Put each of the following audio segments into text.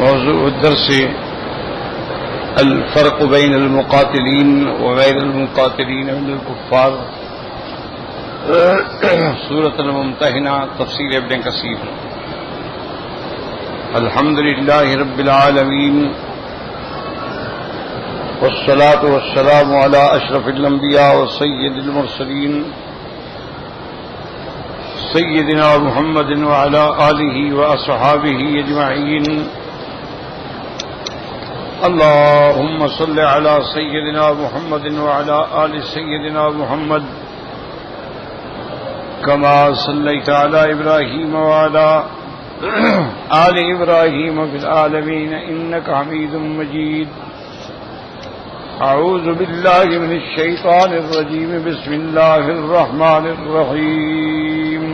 موضوع الدرس الفرق بين المقاتلين وغير المقاتلين من الكفار، سورة الممتحنة، تفسير ابن كثير۔ الحمد لله رب العالمين، والصلاة والسلام على أشرف الأنبياء وسيد المرسلين سيدنا محمد وعلى آله وأصحابه أجمعين۔ اللهم صل على سيدنا محمد وعلى آل سيدنا محمد كما صليت على إبراهيم وعلى آل إبراهيم في العالمين إنك حميد مجيد۔ أعوذ بالله من الشيطان الرجيم، بسم الله الرحمن الرحيم۔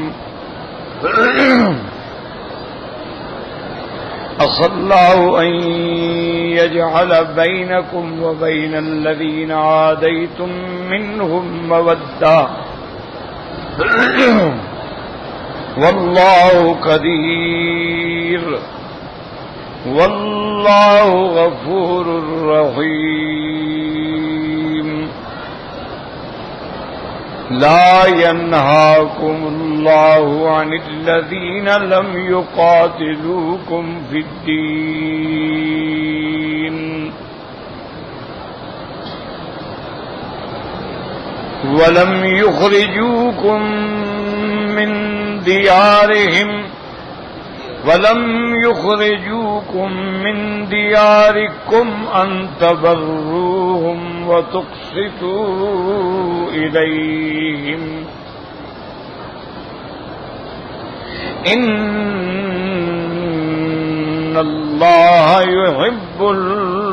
عسى الله أن يجعل بينكم وبين الذين عاديتم منهم مودة، والله قدير، والله غفور رحيم۔ لا ينهاكم الله عن الذين لم يقاتلوكم في الدين ولم يخرجوكم من دياركم أن تبروهم وتقسطوا إليهم، إن الله يحب المقسطين۔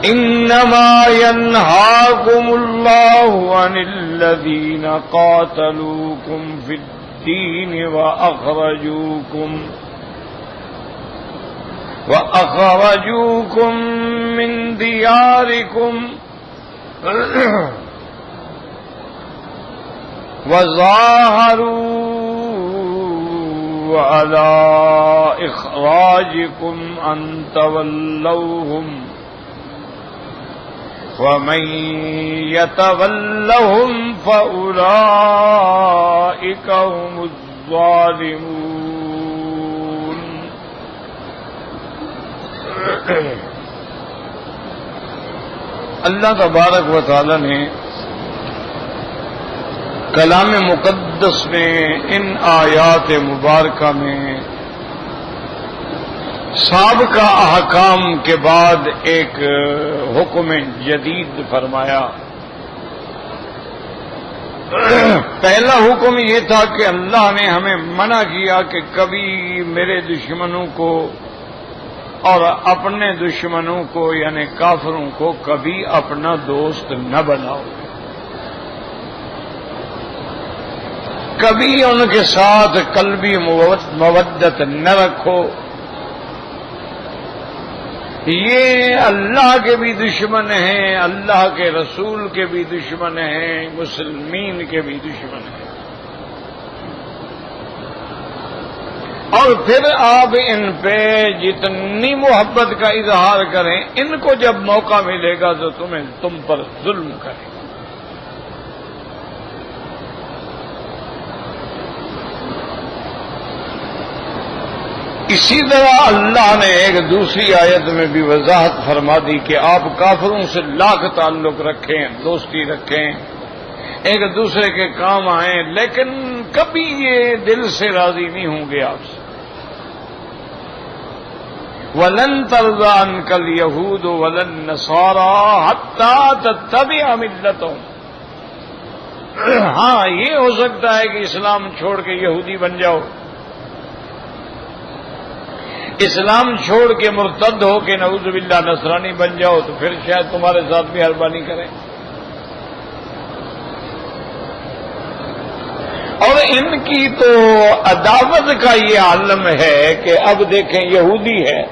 إنما ينهاكم الله عن الذين قاتلوكم في الدين وأخرجوكم من دياركم وظاهروا على إخراجكم أن تولوهم، ومن يتولهم فأولئك هم الظالمون۔ اللہ تبارک و تعالی نے کلام مقدس میں ان آیات مبارکہ میں سابقہ احکام کے بعد ایک حکم جدید فرمایا۔ پہلا حکم یہ تھا کہ اللہ نے ہمیں منع کیا کہ کبھی میرے دشمنوں کو اور اپنے دشمنوں کو یعنی کافروں کو کبھی اپنا دوست نہ بناؤ، کبھی ان کے ساتھ قلبی مودت نہ رکھو۔ یہ اللہ کے بھی دشمن ہیں، اللہ کے رسول کے بھی دشمن ہیں، مسلمین کے بھی دشمن ہیں۔ اور پھر آپ ان پہ جتنی محبت کا اظہار کریں، ان کو جب موقع ملے گا تو تم پر ظلم کریں۔ اسی طرح اللہ نے ایک دوسری آیت میں بھی وضاحت فرما دی کہ آپ کافروں سے لاکھ تعلق رکھیں، دوستی رکھیں، ایک دوسرے کے کام آئیں، لیکن کبھی یہ دل سے راضی نہیں ہوں گے آپ سے۔ وَلَن تَرْضَىٰ عَنكَ الْيَهُودُ وَلَا النَّصَارَىٰ حَتَّىٰ تَتَّبِعَ مِلَّتَهُمْ۔ ہاں، یہ ہو سکتا ہے کہ اسلام چھوڑ کے یہودی بن جاؤ، اسلام چھوڑ کے مرتد ہو کے نعوذ باللہ نصرانی بن جاؤ تو پھر شاید تمہارے ساتھ بھی مہربانی کریں۔ اور ان کی تو عداوت کا یہ عالم ہے کہ اب دیکھیں یہودی ہے،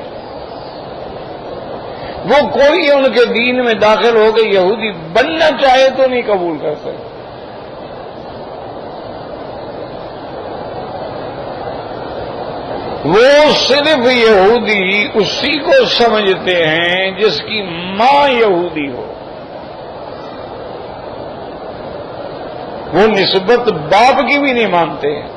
وہ کوئی ان کے دین میں داخل ہو کے یہودی بننا چاہے تو نہیں قبول کر سکتے۔ وہ صرف یہودی اسی کو سمجھتے ہیں جس کی ماں یہودی ہو. وہ نسبت باپ کی بھی نہیں مانتے ہیں.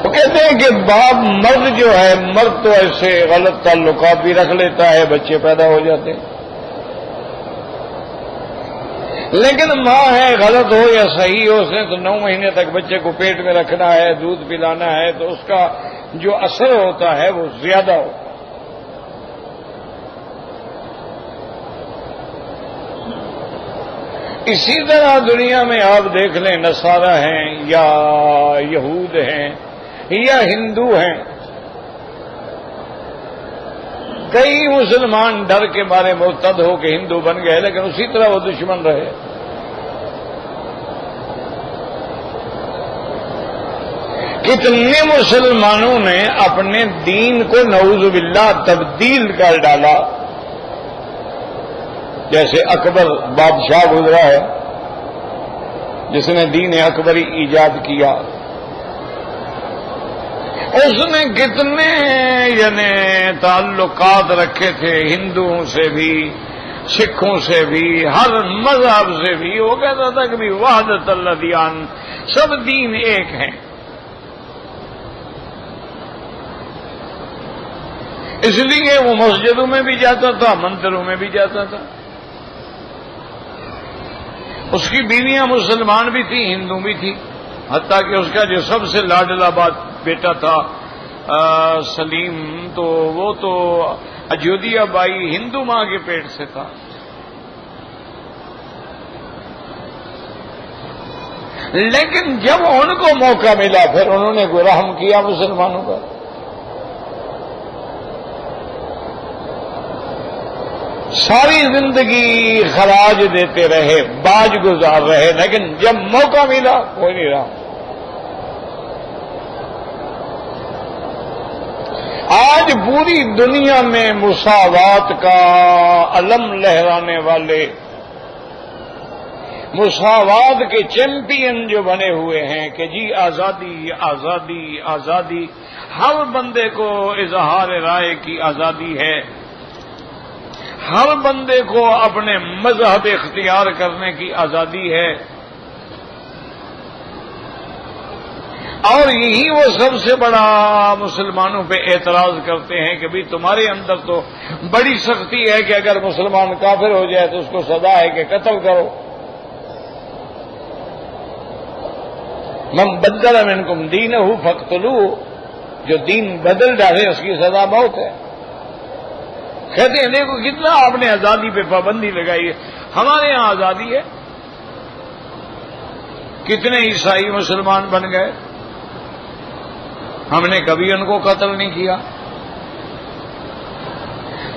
وہ کہتے ہیں کہ باپ مرد جو ہے، مرد تو ایسے غلط تعلقات بھی رکھ لیتا ہے، بچے پیدا ہو جاتے ہیں، لیکن ماں ہے، غلط ہو یا صحیح ہو، اس نے تو 9 مہینے تک بچے کو پیٹ میں رکھنا ہے، دودھ پلانا ہے، تو اس کا جو اثر ہوتا ہے وہ زیادہ ہوتا ہے. اسی طرح دنیا میں آپ دیکھ لیں، نصارہ ہیں یا یہود ہیں یا ہندو ہیں، کئی مسلمان ڈر کے مارے مرتد ہو کے ہندو بن گئے، لیکن اسی طرح وہ دشمن رہے. کتنے مسلمانوں نے اپنے دین کو نعوذ باللہ تبدیل کر ڈالا. جیسے اکبر بادشاہ گزرا ہے جس نے دین اکبری ایجاد کیا، اس نے کتنے یعنی تعلقات رکھے تھے ہندوؤں سے بھی، سکھوں سے بھی، ہر مذہب سے بھی. وہ کہتا تھا کہ وحدت الادیان، سب دین ایک ہیں. اس لیے وہ مسجدوں میں بھی جاتا تھا، مندروں میں بھی جاتا تھا. اس کی بیویاں مسلمان بھی تھیں، ہندو بھی تھی، حتیٰ کہ اس کا جو سب سے لاڈلا بیٹا تھا سلیم، تو وہ تو اجودھیا بائی ہندو ماں کے پیٹ سے تھا. لیکن جب ان کو موقع ملا پھر انہوں نے کوئی رحم کیا مسلمانوں کا. ساری زندگی خراج دیتے رہے، باج گزار رہے، لیکن جب موقع ملا کوئی نہیں رہا. آج پوری دنیا میں مساوات کا علم لہرانے والے، مساوات کے چیمپئن جو بنے ہوئے ہیں کہ جی آزادی آزادی آزادی، ہر بندے کو اظہار رائے کی آزادی ہے، ہر بندے کو اپنے مذہب اختیار کرنے کی آزادی ہے. اور یہی وہ سب سے بڑا مسلمانوں پہ اعتراض کرتے ہیں کہ بھی تمہارے اندر تو بڑی سختی ہے کہ اگر مسلمان کافر ہو جائے تو اس کو سزا ہے کہ قتل کرو. من بدل منکم دینہ فاقتلوہ، جو دین بدل ڈالے اس کی سزا موت ہے. کہتے ہیں دیکھو کتنا آپ نے آزادی پہ پابندی لگائی ہے. ہمارے یہاں آزادی ہے، کتنے عیسائی مسلمان بن گئے، ہم نے کبھی ان کو قتل نہیں کیا.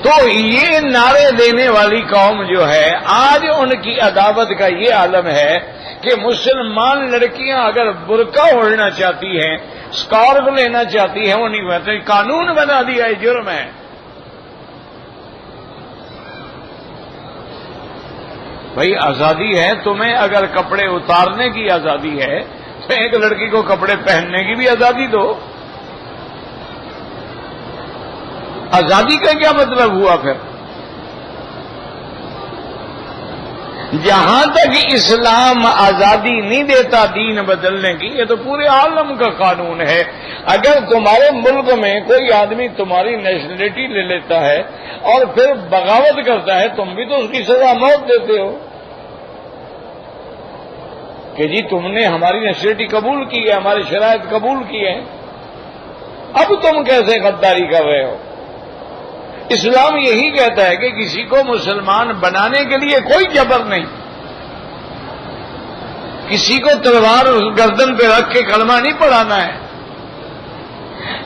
تو یہ نعرے دینے والی قوم جو ہے، آج ان کی عداوت کا یہ عالم ہے کہ مسلمان لڑکیاں اگر برقع اوڑھنا چاہتی ہیں، اسکارف لینا چاہتی ہیں، وہ نہیں کہتے. قانون بنا دیا، یہ جرم ہے. بھائی آزادی ہے، تمہیں اگر کپڑے اتارنے کی آزادی ہے تو ایک لڑکی کو کپڑے پہننے کی بھی آزادی دو. آزادی کا کیا مطلب ہوا پھر؟ جہاں تک اسلام آزادی نہیں دیتا دین بدلنے کی، یہ تو پورے عالم کا قانون ہے. اگر تمہارے ملک میں کوئی آدمی تمہاری نیشنلٹی لے لیتا ہے اور پھر بغاوت کرتا ہے، تم بھی تو اس کی سزا موت دیتے ہو کہ جی تم نے ہماری نیشنلٹی قبول کی ہے، ہماری شرائط قبول کی ہے، اب تم کیسے غداری کر رہے ہو؟ اسلام یہی کہتا ہے کہ کسی کو مسلمان بنانے کے لیے کوئی جبر نہیں، کسی کو تلوار گردن پہ رکھ کے کلمہ نہیں پڑھانا ہے.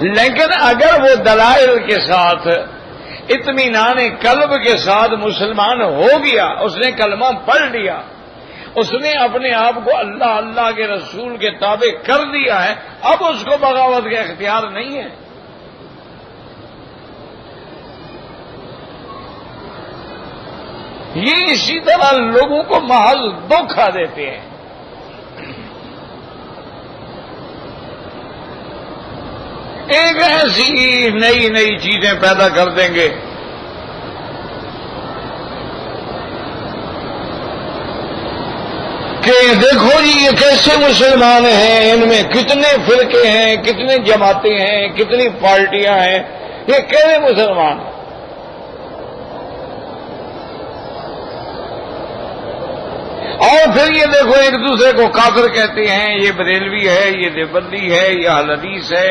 لیکن اگر وہ دلائل کے ساتھ، اطمینان قلب کے ساتھ مسلمان ہو گیا، اس نے کلمہ پڑھ لیا، اس نے اپنے آپ کو اللہ اللہ کے رسول کے تابع کر دیا ہے، اب اس کو بغاوت کا اختیار نہیں ہے. یہ اسی طرح لوگوں کو محض دھوکہ دیتے ہیں. ایک ایسی نئی نئی چیزیں پیدا کر دیں گے کہ دیکھو جی یہ کیسے مسلمان ہیں، ان میں کتنے فرقے ہیں، کتنے جماعتیں ہیں، کتنی پارٹیاں ہیں، یہ کیسے مسلمان ہیں؟ اور پھر یہ دیکھو ایک دوسرے کو کافر کہتے ہیں، یہ بریلوی ہے، یہ دیوبندی ہے، یہ اہل حدیث ہے،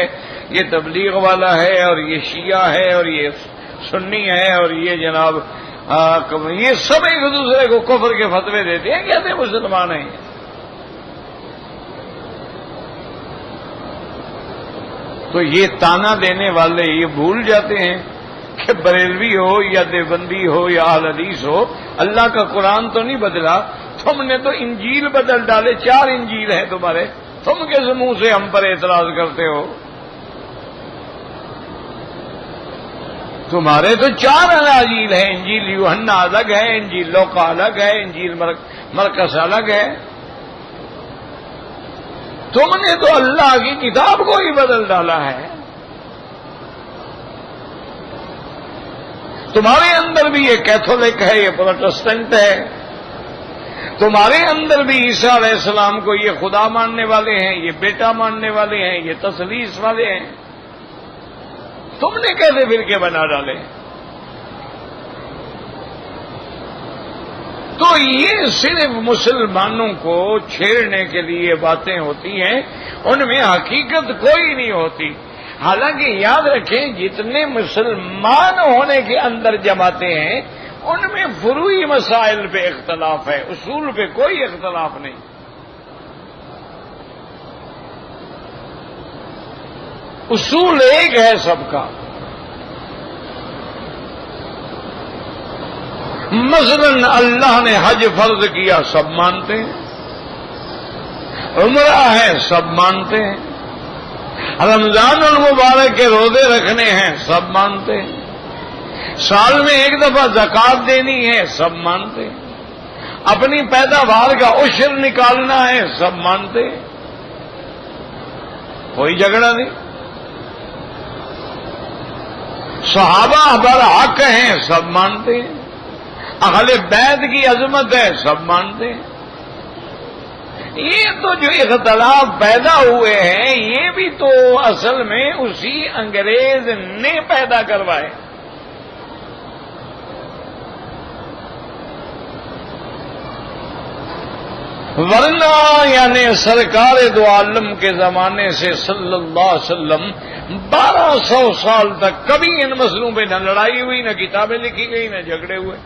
یہ تبلیغ والا ہے، اور یہ شیعہ ہے، اور یہ سنی ہے، اور یہ جناب یہ سب ایک دوسرے کو کفر کے فتوے دیتے ہیں، کہتے ہیں مسلمان ہیں۔ تو یہ تانا دینے والے یہ بھول جاتے ہیں کہ بریلوی ہو یا دیوبندی ہو یا اہل حدیث ہو، اللہ کا قرآن تو نہیں بدلا، تم نے تو انجیل بدل ڈالے، 4 انجیل ہیں تمہارے، تم کس منہ سے ہم پر اعتراض کرتے ہو؟ تمہارے تو 4 اناجیل ہیں، انجیل یوحنا الگ ہے، انجیل لوقا الگ ہے، انجیل مرکس الگ ہے، تم نے تو اللہ کی کتاب کو ہی بدل ڈالا ہے۔ تمہارے اندر بھی یہ کیتھولک ہے، یہ پروٹسٹنٹ ہے، تمہارے اندر بھی عیسیٰ علیہ السلام کو یہ خدا ماننے والے ہیں، یہ بیٹا ماننے والے ہیں، یہ تثلیث والے ہیں، تم نے کیسے فرقے بنا ڈالے؟ تو یہ صرف مسلمانوں کو چھیڑنے کے لیے باتیں ہوتی ہیں، ان میں حقیقت کوئی نہیں ہوتی۔ حالانکہ یاد رکھیں جتنے مسلمان ہونے کے اندر جماعتیں ہیں ان میں فروعی مسائل پہ اختلاف ہے، اصول پہ کوئی اختلاف نہیں۔ اصول ایک ہے سب کا۔ مثلا اللہ نے حج فرض کیا، سب مانتے ہیں، عمرہ ہے، سب مانتے ہیں، رمضان المبارک کے روزے رکھنے ہیں، سب مانتے ہیں، سال میں ایک دفعہ زکوٰۃ دینی ہے، سب مانتے ہیں، اپنی پیداوار کا عشر نکالنا ہے، سب مانتے ہیں، کوئی جھگڑا نہیں۔ صحابہ برحق ہیں، سب مانتے ہیں، اہل بیت کی عظمت ہے، سب مانتے ہیں۔ یہ تو جو اختلاف پیدا ہوئے ہیں یہ بھی تو اصل میں اسی انگریز نے پیدا کروائے۔ ورنہ یعنی سرکار دو عالم کے زمانے سے صلی اللہ علیہ وسلم 1200 سال تک کبھی ان مسئلوں پہ نہ لڑائی ہوئی، نہ کتابیں لکھی گئی، نہ جھگڑے ہوئے۔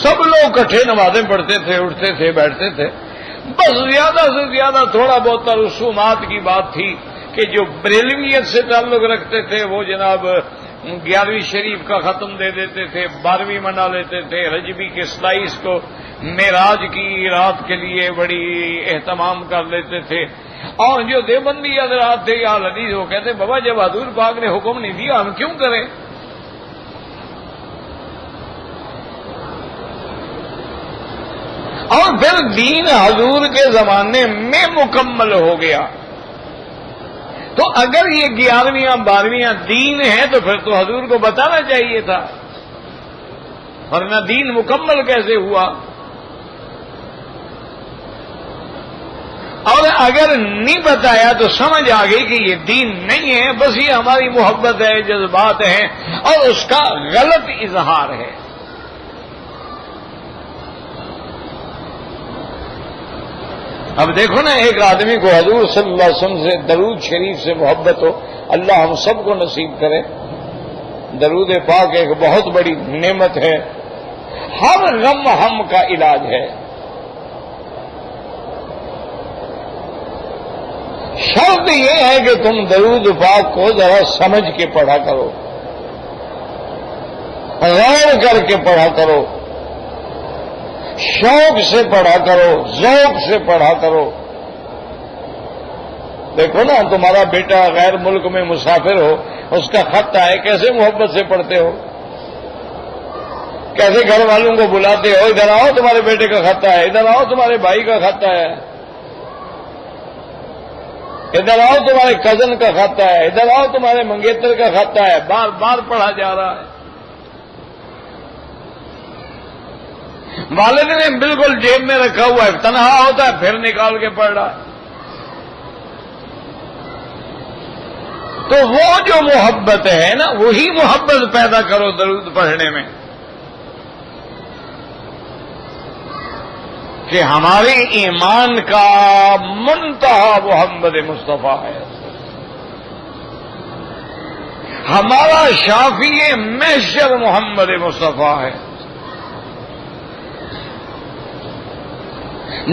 سب لوگ اکٹھے نمازیں پڑھتے تھے، اٹھتے تھے، بیٹھتے تھے، بس زیادہ سے زیادہ تھوڑا بہت رسومات کی بات تھی کہ جو بریلویت سے تعلق رکھتے تھے وہ جناب 11ویں شریف کا ختم دے دیتے تھے، 12ویں منا لیتے تھے، رجبی کے 27 کو معراج کی رات کے لیے بڑی اہتمام کر لیتے تھے، اور جو دیوبندی حضرات تھے یا حدیث وہ کہتے بابا جب حضور پاک نے حکم نہیں دیا ہم کیوں کریں؟ اور پھر دین حضور کے زمانے میں مکمل ہو گیا، تو اگر یہ 11ویں 12ویں دین ہے تو پھر تو حضور کو بتانا چاہیے تھا، ورنہ دین مکمل کیسے ہوا؟ اور اگر نہیں بتایا تو سمجھ آ گئی کہ یہ دین نہیں ہے، بس یہ ہماری محبت ہے، جذبات ہیں، اور اس کا غلط اظہار ہے۔ اب دیکھو نا ایک آدمی کو حضور صلی اللہ علیہ وسلم سے درود شریف سے محبت ہو، اللہ ہم سب کو نصیب کرے۔ درود پاک ایک بہت بڑی نعمت ہے، ہر غم ہم کا علاج ہے۔ شرط یہ ہے کہ تم درود پاک کو ذرا سمجھ کے پڑھا کرو، غور کر کے پڑھا کرو، شوق سے پڑھا کرو، ذوق سے پڑھا کرو۔ دیکھو نا تمہارا بیٹا غیر ملک میں مسافر ہو، اس کا خط آئے کیسے محبت سے پڑھتے ہو، کیسے گھر والوں کو بلاتے ہو، ادھر آؤ تمہارے بیٹے کا خط ہے، ادھر آؤ تمہارے بھائی کا خط ہے، ادھر آؤ تمہارے کزن کا کھاتا ہے، ادھر آؤ تمہارے منگیتر کا کھاتا ہے، بار بار پڑھا جا رہا ہے. والد نے بالکل جیب میں رکھا ہوا ہے، تنہا ہوتا ہے پھر نکال کے پڑھ رہا ہے. تو وہ جو محبت ہے نا، وہی محبت پیدا کرو درود پڑھنے میں، کہ ہمارے ایمان کا منتہا محمد مصطفیٰ ہے. ہمارا شافی محشر محمد مصطفیٰ ہے،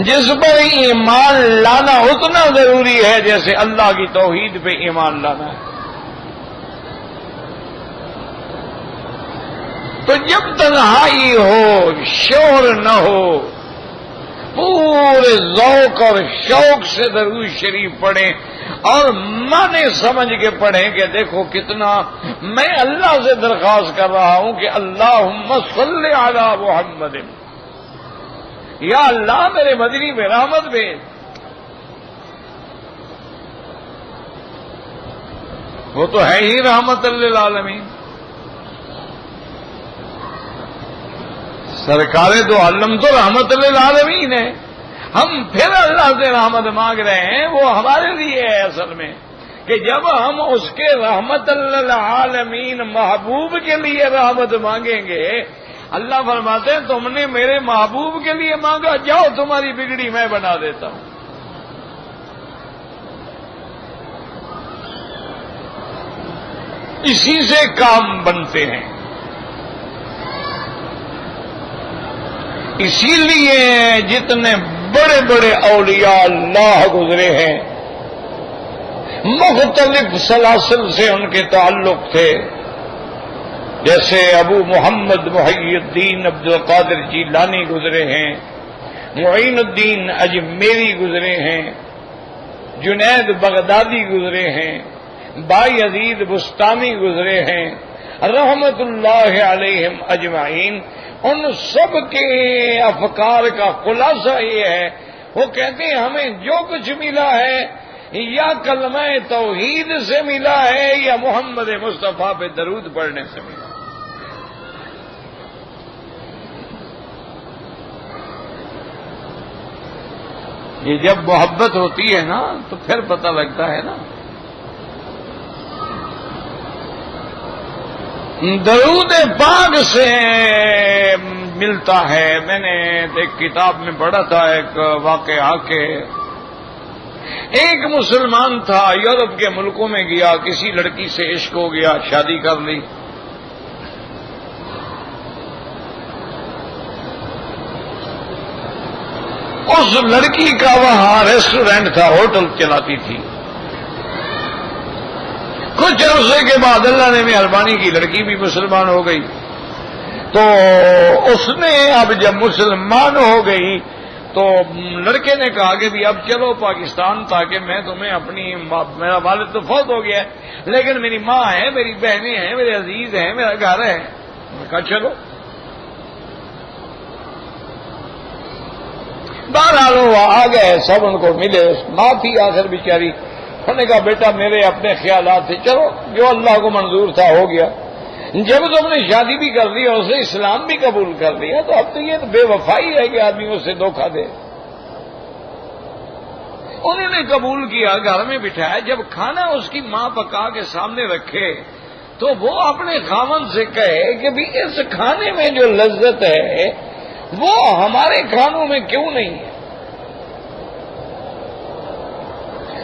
جس پر ایمان لانا اتنا ضروری ہے جیسے اللہ کی توحید پہ ایمان لانا ہے. تو جب تنہائی ہو، شور نہ ہو، پورے ذوق اور شوق سے درود شریف پڑھیں اور مانے سمجھ کے پڑھیں کہ دیکھو کتنا میں اللہ سے درخواست کر رہا ہوں کہ اللہم صلی علی محمد، یا اللہ میرے مدنی میں رحمت بھیج. وہ تو ہے ہی رحمت للعالمین. سرکار دو عالم تو رحمت للعالمین ہے. ہم پھر اللہ سے رحمت مانگ رہے ہیں، وہ ہمارے لیے ہے اصل میں، کہ جب ہم اس کے رحمت للعالمین محبوب کے لیے رحمت مانگیں گے، اللہ فرماتے ہیں تم نے میرے محبوب کے لیے مانگا، جاؤ تمہاری بگڑی میں بنا دیتا ہوں. اسی سے کام بنتے ہیں. اسی لیے جتنے بڑے بڑے اولیاء اللہ گزرے ہیں، مختلف سلاسل سے ان کے تعلق تھے. جیسے ابو محمد محی الدین عبد القادر جیلانی گزرے ہیں، معین الدین اجمیری گزرے ہیں، جنید بغدادی گزرے ہیں، بایزید بستانی گزرے ہیں، رحمت اللہ علیہم اجمعین. ان سب کے افکار کا خلاصہ یہ ہے، وہ کہتے ہیں ہمیں جو کچھ ملا ہے یا کلمہ توحید سے ملا ہے یا محمد مصطفیٰ پہ درود پڑھنے سے ملا. یہ جب محبت ہوتی ہے نا تو پھر پتہ لگتا ہے نا. درود پاک سے ملتا ہے. میں نے ایک کتاب میں پڑھا تھا ایک واقعہ کہ ایک مسلمان تھا، یورپ کے ملکوں میں گیا، کسی لڑکی سے عشق ہو گیا، شادی کر لی. اس لڑکی کا وہاں ریسٹورینٹ تھا، ہوٹل چلاتی تھی. کچھ عرصے کے بعد اللہ نے مہربانی کی، لڑکی بھی مسلمان ہو گئی. تو اس نے اب جب مسلمان ہو گئی تو لڑکے نے کہا کہ بھی اب چلو پاکستان، تاکہ میں تمہیں اپنی، میرا والد تو فوت ہو گیا ہے لیکن میری ماں ہے، میری بہنیں ہیں، میرے عزیز ہیں، میرا گھر ہے. میں کہا چلو. بہرحال وہ آ گئے، سب ان کو ملے. ماں تھی آخر بیچاری، انہوں نے کہا بیٹا میرے اپنے خیالات تھے، چلو جو اللہ کو منظور تھا ہو گیا. جب تم نے شادی بھی کر لی اور اسے اسلام بھی قبول کر لیا تو اب تو یہ بے وفائی ہے کہ آدمی اسے دھوکہ دے. انہوں نے قبول کیا، گھر میں بٹھایا. جب کھانا اس کی ماں پکا کے سامنے رکھے تو وہ اپنے خاوند سے کہے کہ بھی اس کھانے میں جو لذت ہے وہ ہمارے کھانوں میں کیوں نہیں ہے.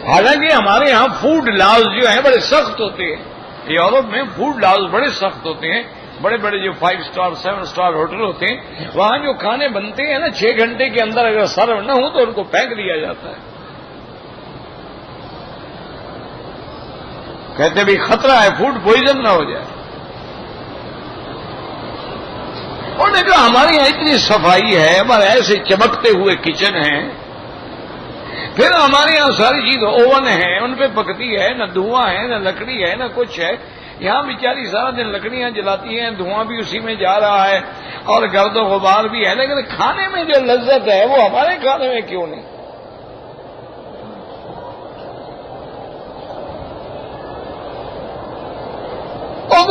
حالانکہ ہمارے ہاں فوڈ لاز جو ہیں بڑے سخت ہوتے ہیں. یورپ میں فوڈ لاز بڑے سخت ہوتے ہیں. بڑے بڑے جو 5 اسٹار 7 اسٹار ہوٹل ہوتے ہیں وہاں جو کھانے بنتے ہیں نا 6 گھنٹے کے اندر اگر سرو نہ ہو تو ان کو پھینک دیا جاتا ہے. کہتے بھی خطرہ ہے فوڈ پوائزن نہ ہو جائے. انہوں نے کہا ہمارے یہاں اتنی صفائی ہے، ہمارے ایسے چمکتے ہوئے کچن ہیں، پھر ہمارے یہاں ساری چیز اوون ہے، ان پہ پکتی ہے، نہ دھواں ہے نہ لکڑی ہے نہ کچھ ہے. یہاں بیچاری سارا دن لکڑیاں جلاتی ہیں، دھواں بھی اسی میں جا رہا ہے اور گرد و غبار بھی ہے، لیکن کھانے میں جو لذت ہے وہ ہمارے کھانے میں کیوں نہیں.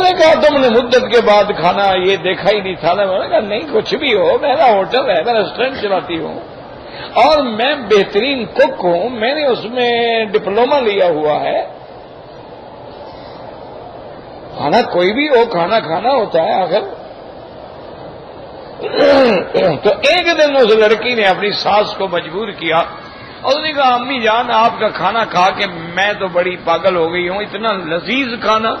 انہوں نے کہا تم نے مدت کے بعد کھانا یہ دیکھا ہی نہیں تھا. میں نے کہا نہیں کچھ بھی ہو، میرا ہوٹل ہے، میں ریسٹورینٹ چلاتی ہوں اور میں بہترین کک ہوں، میں نے اس میں ڈپلوما لیا ہوا ہے. کھانا کوئی بھی ہو، کھانا کھانا ہوتا ہے آخر. تو ایک دن اس لڑکی نے اپنی ساس کو مجبور کیا اور اس نے کہا امی جان آپ کا کھانا کھا کے میں تو بڑی پاگل ہو گئی ہوں، اتنا لذیذ کھانا،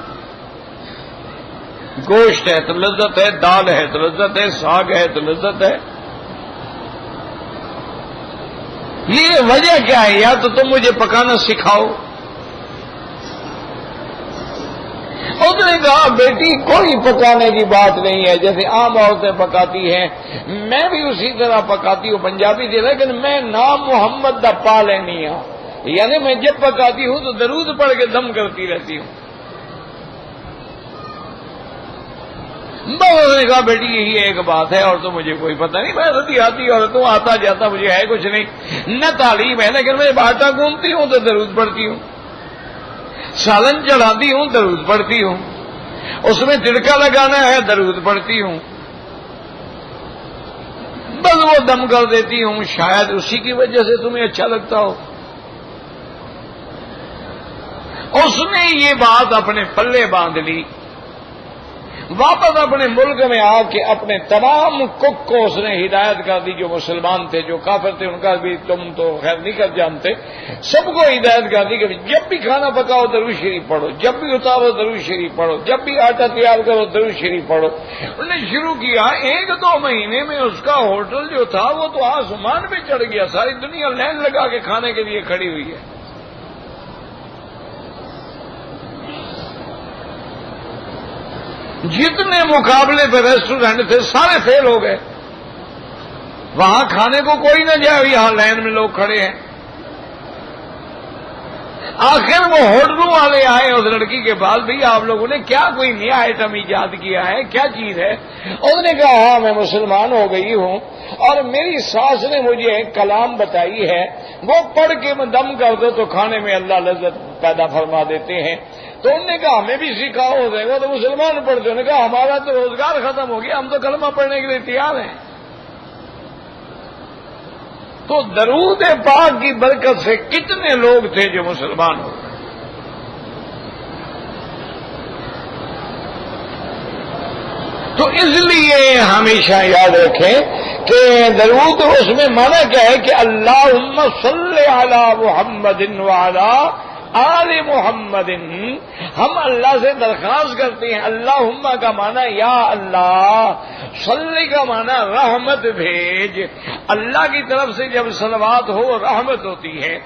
گوشت ہے تو لذت ہے، دال ہے تو لذت ہے، ساگ ہے تو لذت ہے، یہ وجہ کیا ہے؟ یا تو تم مجھے پکانا سکھاؤ. اس نے کہا بیٹی کوئی پکانے کی بات نہیں ہے، جیسے عام عورتیں پکاتی ہیں میں بھی اسی طرح پکاتی ہوں، پنجابی تھی، لیکن میں نام محمد دا پا لینی ہوں، یعنی میں جب پکاتی ہوں تو درود پڑھ کے دم کرتی رہتی ہوں. بس نے کہا بیٹی یہی ایک بات ہے اور تو مجھے کوئی پتہ نہیں، میں رتی آتی اور تو آتا جاتا مجھے ہے کچھ نہیں، نہ تعلیم ہے، لیکن میں آٹا گوندتی ہوں تو درود پڑھتی ہوں، سالن چڑھاتی ہوں درود پڑھتی ہوں، اس میں تڑکا لگانا ہے درود پڑھتی ہوں، بس وہ دم کر دیتی ہوں، شاید اسی کی وجہ سے تمہیں اچھا لگتا ہو. اس نے یہ بات اپنے پلے باندھ لی. واپس اپنے ملک میں آ کے اپنے تمام کک کو اس نے ہدایت کر دی، جو مسلمان تھے جو کافر تھے ان کا بھی تم تو خیر نہیں کر جانتے، سب کو ہدایت کر دی کہ جب بھی کھانا پکاؤ درود شریف پڑھو، جب بھی اتارو درود شریف پڑھو، جب بھی آٹا تیار کرو درود شریف پڑھو. انہوں نے شروع کیا، 1-2 مہینے میں اس کا ہوٹل جو تھا وہ تو آسمان پہ چڑھ گیا، ساری دنیا لائن لگا کے کھانے کے لیے کھڑی ہوئی ہے. جتنے مقابلے پہ ریسٹورینٹ تھے سارے فیل ہو گئے، وہاں کھانے کو کوئی نہ جائے، یہاں لائن میں لوگ کھڑے ہیں. آخر وہ ہوٹلوں والے آئے اس لڑکی کے پاس، بھئی آپ لوگوں نے کیا کوئی نیا آئٹم ایجاد کیا ہے، کیا چیز ہے؟ اس نے کہا ہاں میں مسلمان ہو گئی ہوں اور میری ساس نے مجھے ایک کلام بتائی ہے، وہ پڑھ کے میں دم کر دو تو کھانے میں اللہ لذت پیدا فرما دیتے ہیں. تو انہوں نے کہا ہمیں بھی سکھاؤ. ہو جائے گا تو مسلمان پڑھتے. انہوں نے کہا ہمارا تو روزگار ختم ہو گیا، ہم تو کلمہ پڑھنے کے لیے تیار ہیں. تو درود پاک کی برکت سے کتنے لوگ تھے جو مسلمان ہو گئے. تو اس لیے ہمیشہ یاد رکھیں کہ درود اس میں معنی کیا ہے کہ اللہم صلی علی محمد وعلی آل محمد. ہم اللہ سے درخواست کرتے ہیں، اللہم کا معنی یا اللہ، صلی کا معنی رحمت بھیج. اللہ کی طرف سے جب صلوات ہو رحمت ہوتی ہے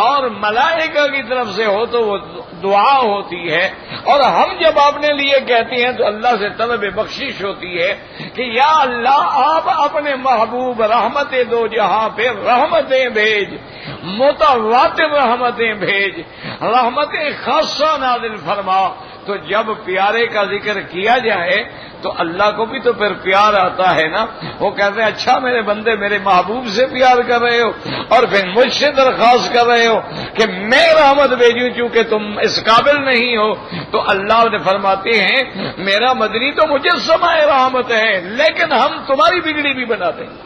اور ملائکہ کی طرف سے ہو تو وہ دعا ہوتی ہے، اور ہم جب اپنے لیے کہتے ہیں تو اللہ سے طلب بخشش ہوتی ہے کہ یا اللہ آپ اپنے محبوب رحمتیں دو جہاں پہ رحمتیں بھیج، متواتر رحمتیں بھیج، رحمتیں خاصہ نازل فرما. تو جب پیارے کا ذکر کیا جائے تو اللہ کو بھی تو پھر پیار آتا ہے نا. وہ کہتے ہیں اچھا میرے بندے میرے محبوب سے پیار کر رہے ہو اور پھر مجھ سے درخواست کر رہے ہو کہ میں رحمت بھیجوں چونکہ تم اس قابل نہیں ہو. تو اللہ نے فرماتے ہیں میرا مدنی تو مجسمہ رحمت ہے لیکن ہم تمہاری بگڑی بھی بناتے ہیں.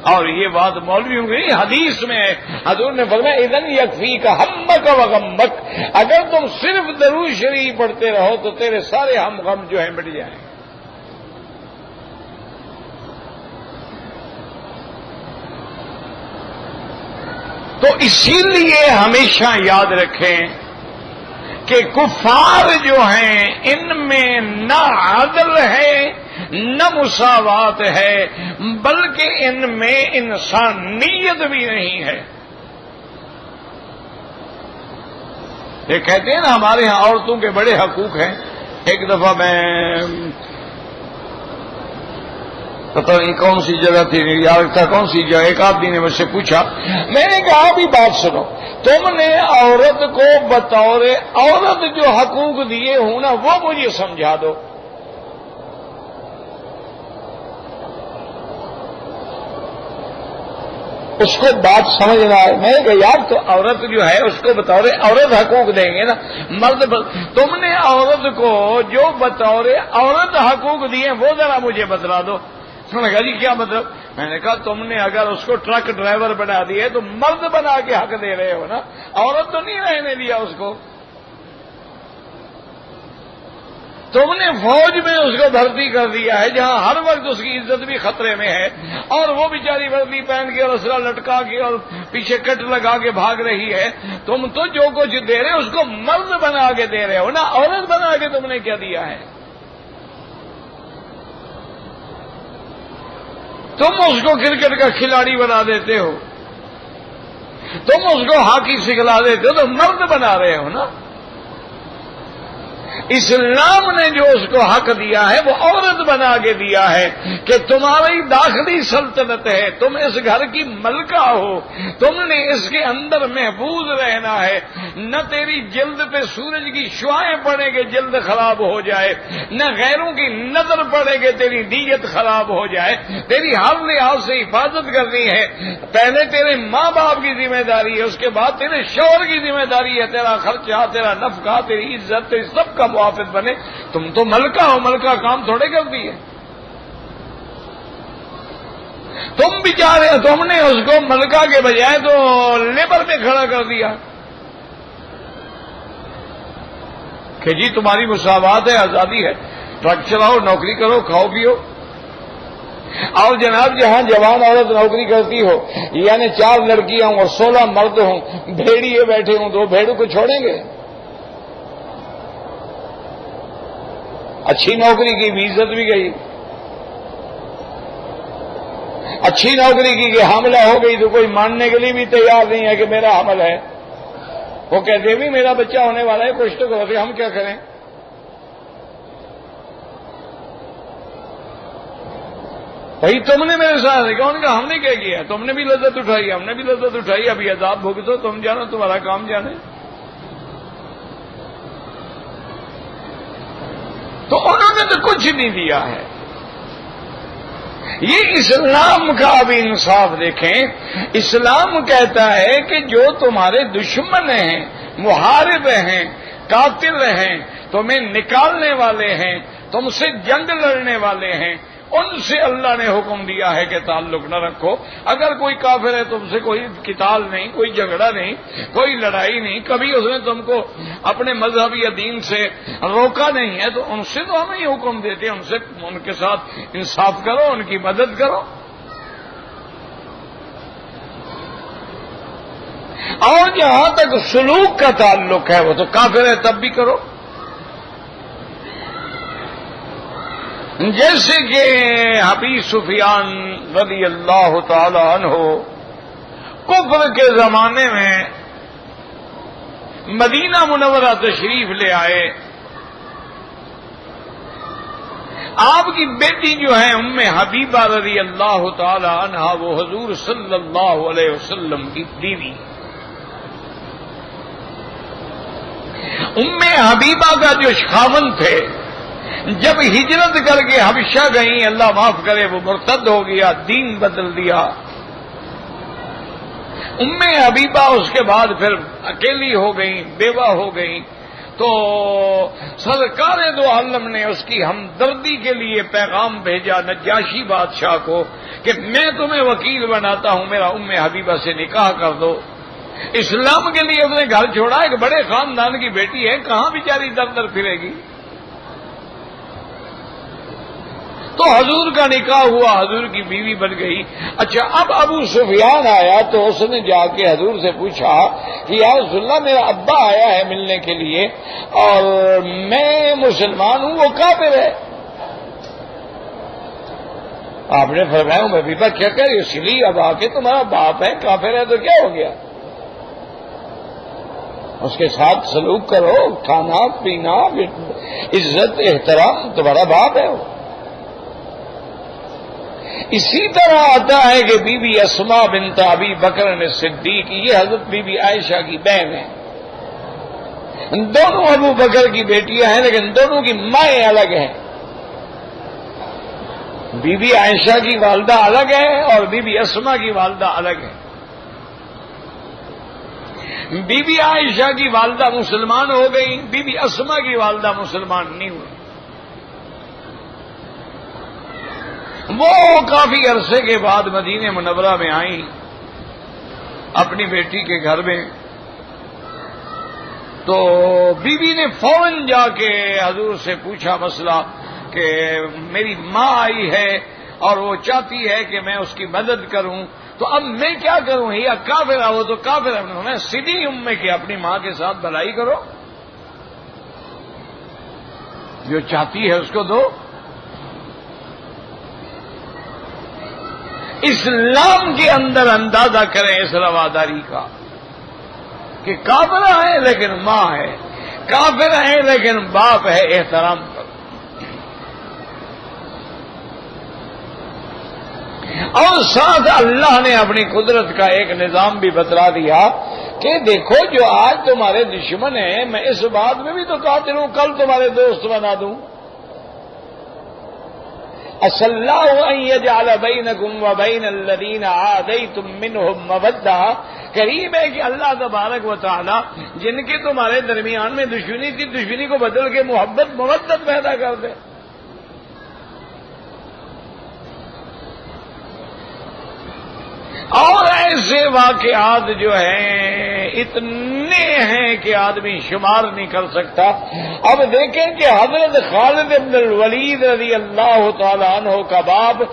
اور یہ بات مولویوں کی حدیث میں ہے، حضور نے فرمایا اذن یکفیک ہمک و غمک، اگر تم صرف درود شریف پڑھتے رہو تو تیرے سارے ہم غم جو ہیں مٹ جائیں. تو اسی لیے ہمیشہ یاد رکھیں کہ کفار جو ہیں ان میں نہ عدل ہے نہ مساوات ہے، بلکہ ان میں انسانیت بھی نہیں ہے. یہ کہتے ہیں نا ہمارے ہاں عورتوں کے بڑے حقوق ہیں. ایک دفعہ میں پتہ نہیں کون سی جگہ تھی، یاد تھا کون سی جگہ، ایک آدمی نے مجھ سے پوچھا، میں نے کہا بھی بات سنو، تم نے عورت کو بطور عورت جو حقوق دیے ہوں نا وہ مجھے سمجھا دو. اس کو بات سمجھ نہ آئے، میں نے کہا یار تو عورت جو ہے اس کو بطور عورت حقوق دیں گے نا، تم نے عورت کو جو بطور عورت حقوق دیے وہ ذرا مجھے بتلا دو۔ انہوں نے کہا جی کیا مطلب؟ میں نے کہا تم نے اگر اس کو ٹرک ڈرائیور بنا دیے تو مرد بنا کے حق دے رہے ہو نا، عورت تو نہیں رہنے دیا اس کو۔ تم نے فوج میں اس کو بھرتی کر دیا ہے جہاں ہر وقت اس کی عزت بھی خطرے میں ہے، اور وہ بیچاری وردی پہن کے اور اسلحہ لٹکا کے اور پیچھے کٹ لگا کے بھاگ رہی ہے۔ تم تو جو کچھ دے رہے اس کو مرد بنا کے دے رہے ہو نا، عورت بنا کے تم نے کیا دیا ہے؟ تم اس کو کرکٹ کا کھلاڑی بنا دیتے ہو، تم اس کو ہاکی سکھلا دیتے ہو، تو مرد بنا رہے ہو نا۔ اسلام نے جو اس کو حق دیا ہے وہ عورت بنا کے دیا ہے کہ تمہاری داخلی سلطنت ہے، تم اس گھر کی ملکہ ہو، تم نے اس کے اندر محفوظ رہنا ہے، نہ تیری جلد پہ سورج کی شعائیں پڑے کہ جلد خراب ہو جائے، نہ غیروں کی نظر پڑے کہ تیری نیت خراب ہو جائے، تیری ہر لحاظ سے حفاظت کرنی ہے۔ پہلے تیرے ماں باپ کی ذمہ داری ہے، اس کے بعد تیرے شوہر کی ذمہ داری ہے، تیرا خرچہ، تیرا نفقہ، تیری عزت، تیری سب کا محافظ بنے۔ تم تو ملکہ ہو، ملکہ کام تھوڑے کرتی ہے۔ تم بیچارے، تم نے اس کو ملکہ کے بجائے تو لیبر میں کھڑا کر دیا کہ جی تمہاری مساوات ہے، آزادی ہے، ٹرک چلاؤ، نوکری کرو، کھاؤ پیو۔ اور جناب جہاں جوان عورت نوکری کرتی ہو، یعنی 4 لڑکیاں ہوں اور 16 مرد ہوں، بھیڑیے بیٹھے ہوں، 2 بھیڑوں کو چھوڑیں گے؟ اچھی نوکری کی بھی عزت بھی گئی، اچھی نوکری کی کہ حاملہ ہو گئی تو کوئی ماننے کے لیے بھی تیار نہیں ہے کہ میرا حمل ہے۔ وہ کہتے بھی میرا بچہ ہونے والا ہے، کچھ تو کرو، ہم کیا کریں؟ بھائی تم نے میرے ساتھ کہا، ان کا ہم نے کیا کیا؟ تم نے بھی لذت اٹھائی، ہم نے بھی لذت اٹھائی، ابھی عذاب بھگتو، تم جانو، تمہارا کام جانے۔ تو انہوں نے تو کچھ نہیں دیا ہے۔ یہ اسلام کا بھی انصاف دیکھیں، اسلام کہتا ہے کہ جو تمہارے دشمن ہیں، محارب ہیں، قاتل ہیں، تمہیں نکالنے والے ہیں، تم سے جنگ لڑنے والے ہیں، ان سے اللہ نے حکم دیا ہے کہ تعلق نہ رکھو۔ اگر کوئی کافر ہے تم سے کوئی قتال نہیں، کوئی جھگڑا نہیں، کوئی لڑائی نہیں، کبھی اس نے تم کو اپنے مذہب یا دین سے روکا نہیں ہے، تو ان سے تو ہمیں حکم دیتے ہیں، ان کے ساتھ انصاف کرو، ان کی مدد کرو۔ اور جہاں تک سلوک کا تعلق ہے وہ تو کافر ہے تب بھی کرو۔ جیسے کہ ابی سفیان رضی اللہ تعالی عنہ کفر کے زمانے میں مدینہ منورہ تشریف لے آئے، آپ کی بیٹی جو ہے ام حبیبہ رضی اللہ تعالی عنہا، وہ حضور صلی اللہ علیہ وسلم کی بیوی۔ ام حبیبہ کا جو خاوند تھے، جب ہجرت کر کے حبشہ گئیں، اللہ معاف کرے وہ مرتد ہو گیا، دین بدل دیا۔ ام حبیبہ اس کے بعد پھر اکیلی ہو گئیں، بیوہ ہو گئیں، تو سرکار دو عالم نے اس کی ہمدردی کے لیے پیغام بھیجا نجاشی بادشاہ کو کہ میں تمہیں وکیل بناتا ہوں، میرا ام حبیبہ سے نکاح کر دو۔ اسلام کے لیے اس نے گھر چھوڑا، ایک بڑے خاندان کی بیٹی ہے، کہاں بیچاری در در پھرے گی؟ تو حضور کا نکاح ہوا، حضور کی بیوی بن گئی۔ اچھا، اب ابو سفیان آیا تو اس نے جا کے حضور سے پوچھا کہ یا رسول اللہ، میرا ابا آیا ہے ملنے کے لیے اور میں مسلمان ہوں، وہ کافر ہے۔ آپ نے فرمایا میں بیبا کیا کہہ رہی ہو؟ سلی اب آ کے تمہارا باپ ہے، کافر ہے تو کیا ہو گیا؟ اس کے ساتھ سلوک کرو، کھانا پینا، عزت احترام، تمہارا باپ ہے وہ۔ اسی طرح آتا ہے کہ بی بی اسماء بنت ابی بکر صدیق، یہ حضرت بی بی عائشہ کی بہن ہے، دونوں ابو بکر کی بیٹیاں ہیں لیکن دونوں کی مائیں الگ ہیں۔ بی بی عائشہ کی والدہ الگ ہے اور بی بی اسماء کی والدہ الگ ہے۔ بی بی عائشہ کی والدہ مسلمان ہو گئی، بی بی اسما کی والدہ مسلمان نہیں ہوئی۔ وہ کافی عرصے کے بعد مدینہ منورہ میں آئیں اپنی بیٹی کے گھر میں، تو بی بی نے فوراً جا کے حضور سے پوچھا مسئلہ کہ میری ماں آئی ہے اور وہ چاہتی ہے کہ میں اس کی مدد کروں، تو اب میں کیا کروں؟ یہ کافر ہے، وہ تو کافر ہے۔ میں سیدھی میں کہ اپنی ماں کے ساتھ بھلائی کرو، جو چاہتی ہے اس کو دو۔ اسلام کے اندر اندازہ کریں اس رواداری کا کہ کافر ہے لیکن ماں ہے، کافر ہے لیکن باپ ہے، احترام کرو۔ اور ساتھ اللہ نے اپنی قدرت کا ایک نظام بھی بتلا دیا کہ دیکھو جو آج تمہارے دشمن ہیں، میں اس بات میں بھی تو قادر ہوں کل تمہارے دوست بنا دوں۔ عسى الله أن يجعل بينكم وبين الذين عاديتم منهم مودة، قریب ہے کہ اللہ تبارک و تعالی جن کے تمہارے درمیان میں دشمنی تھی، دشمنی کو بدل کے محبت مودت پیدا کر دے۔ اور ایسے واقعات جو ہیں اتنے ہیں کہ آدمی شمار نہیں کر سکتا۔ اب دیکھیں کہ حضرت خالد بن الولید رضی اللہ تعالی عنہ کا باپ